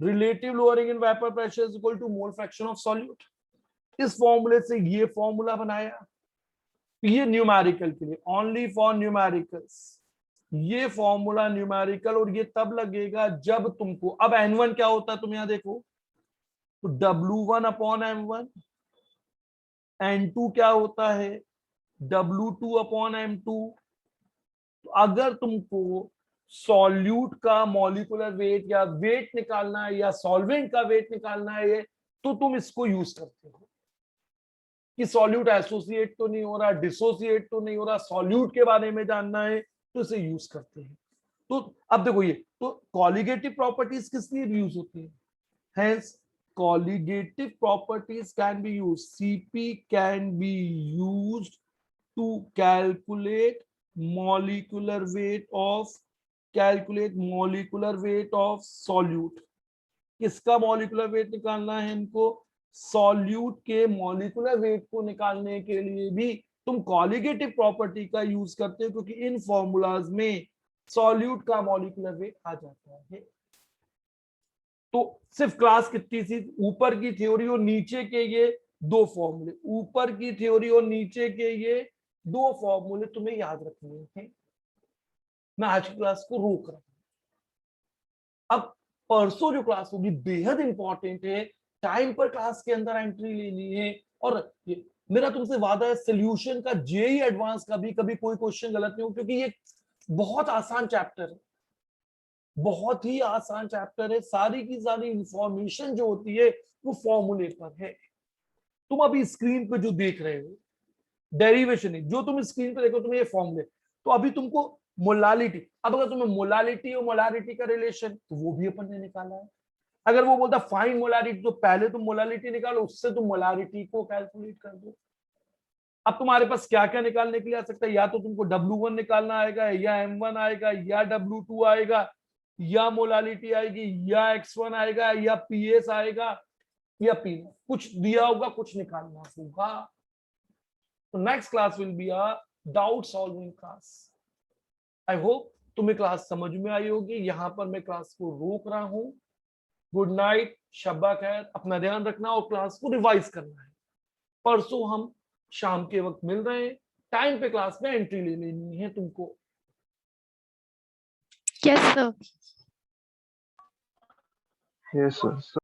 relative lowering in vapour pressure is equal to mole fraction of solute. इस फॉर्मूले से ये फॉर्मूला बनाया, ये न्यूमेरिकल के लिए, ओनली फॉर न्यूमेरिकल्स, ये फॉर्मूला न्यूमेरिकल, और ये तब लगेगा जब तुमको, अब n1 क्या होता है तुम यहां देखो, तो W1 अपॉन m1, n2 क्या होता है W2 अपॉन m2। तो अगर तुमको सॉल्यूट का मॉलिक्यूलर वेट या वेट निकालना है या सॉल्वेंट का वेट निकालना है तो तुम इसको यूज करते हो कि सॉल्यूट एसोसिएट तो नहीं हो रहा, डिसोसिएट तो नहीं हो रहा, सॉल्यूट के बारे में जानना है तो इसे यूज करते हैं। तो अब देखो ये तो कॉलिगेटिव प्रॉपर्टीज किस लिए यूज होती है, hence colligative properties can be used, CP can be used to calculate molecular weight of solute। किसका मॉलिक्यूलर वेट निकालना है हमको, सॉल्यूट के मॉलिक्यूलर वेट को निकालने के लिए भी तुम कॉलिगेटिव प्रॉपर्टी का यूज करते हो क्योंकि इन फॉर्मूलाज में सॉल्यूट का मॉलिक्यूलर वेट आ जाता है। तो सिर्फ क्लास कितनी सी, ऊपर की थ्योरी और नीचे के ये 2 फॉर्मूले, ऊपर की थ्योरी और नीचे के ये 2 फॉर्मूले तुम्हें याद रखने हैं। मैं आज की क्लास को रोक रहा हूं, अब परसों जो क्लास होगी बेहद इंपॉर्टेंट है, टाइम पर क्लास के अंदर एंट्री लेनी है। और मेरा तुमसे वादा है, सोल्यूशन का जेई एडवांस का भी कभी कोई क्वेश्चन गलत नहीं हो क्योंकि ये बहुत आसान चैप्टर है, बहुत ही आसान चैप्टर है। सारी की सारी इंफॉर्मेशन जो होती है वो फॉर्मूले पर है। तुम अभी स्क्रीन पे जो देख रहे हो डेरिवेशन है, जो तुम स्क्रीन पे देखो तुम्हें ये फॉर्मूले, तो अभी तुमको मोलालिटी, अब अगर तुम्हें मोलालिटी और मोलारिटी का रिलेशन तो वो भी अपन ने निकाला है। अगर वो बोलता फाइंड मोलारिटी तो पहले तुम मोलालिटी निकालो, उससे तुम मोलारिटी को कैलकुलेट कर दो। अब तुम्हारे पास क्या क्या निकालने के लिए आ सकता है, या तो तुमको W1 निकालना आएगा, या M1 आएगा, या W2 आएगा, या मोलालिटी आएगी, या X1 आएगा, या PS आएगा, या P, कुछ दिया होगा, कुछ निकालना होगा। तो next class will be a doubt solving class. I hope तुम्हें क्लास समझ में आई होगी। यहां पर मैं क्लास को रोक रहा हूं। गुड नाइट, शब्बा खैर, अपना ध्यान रखना और क्लास को रिवाइज करना है। परसों हम शाम के वक्त मिल रहे हैं, टाइम पे क्लास में एंट्री ले लेनी है तुमको। Yes, sir. Yes, sir.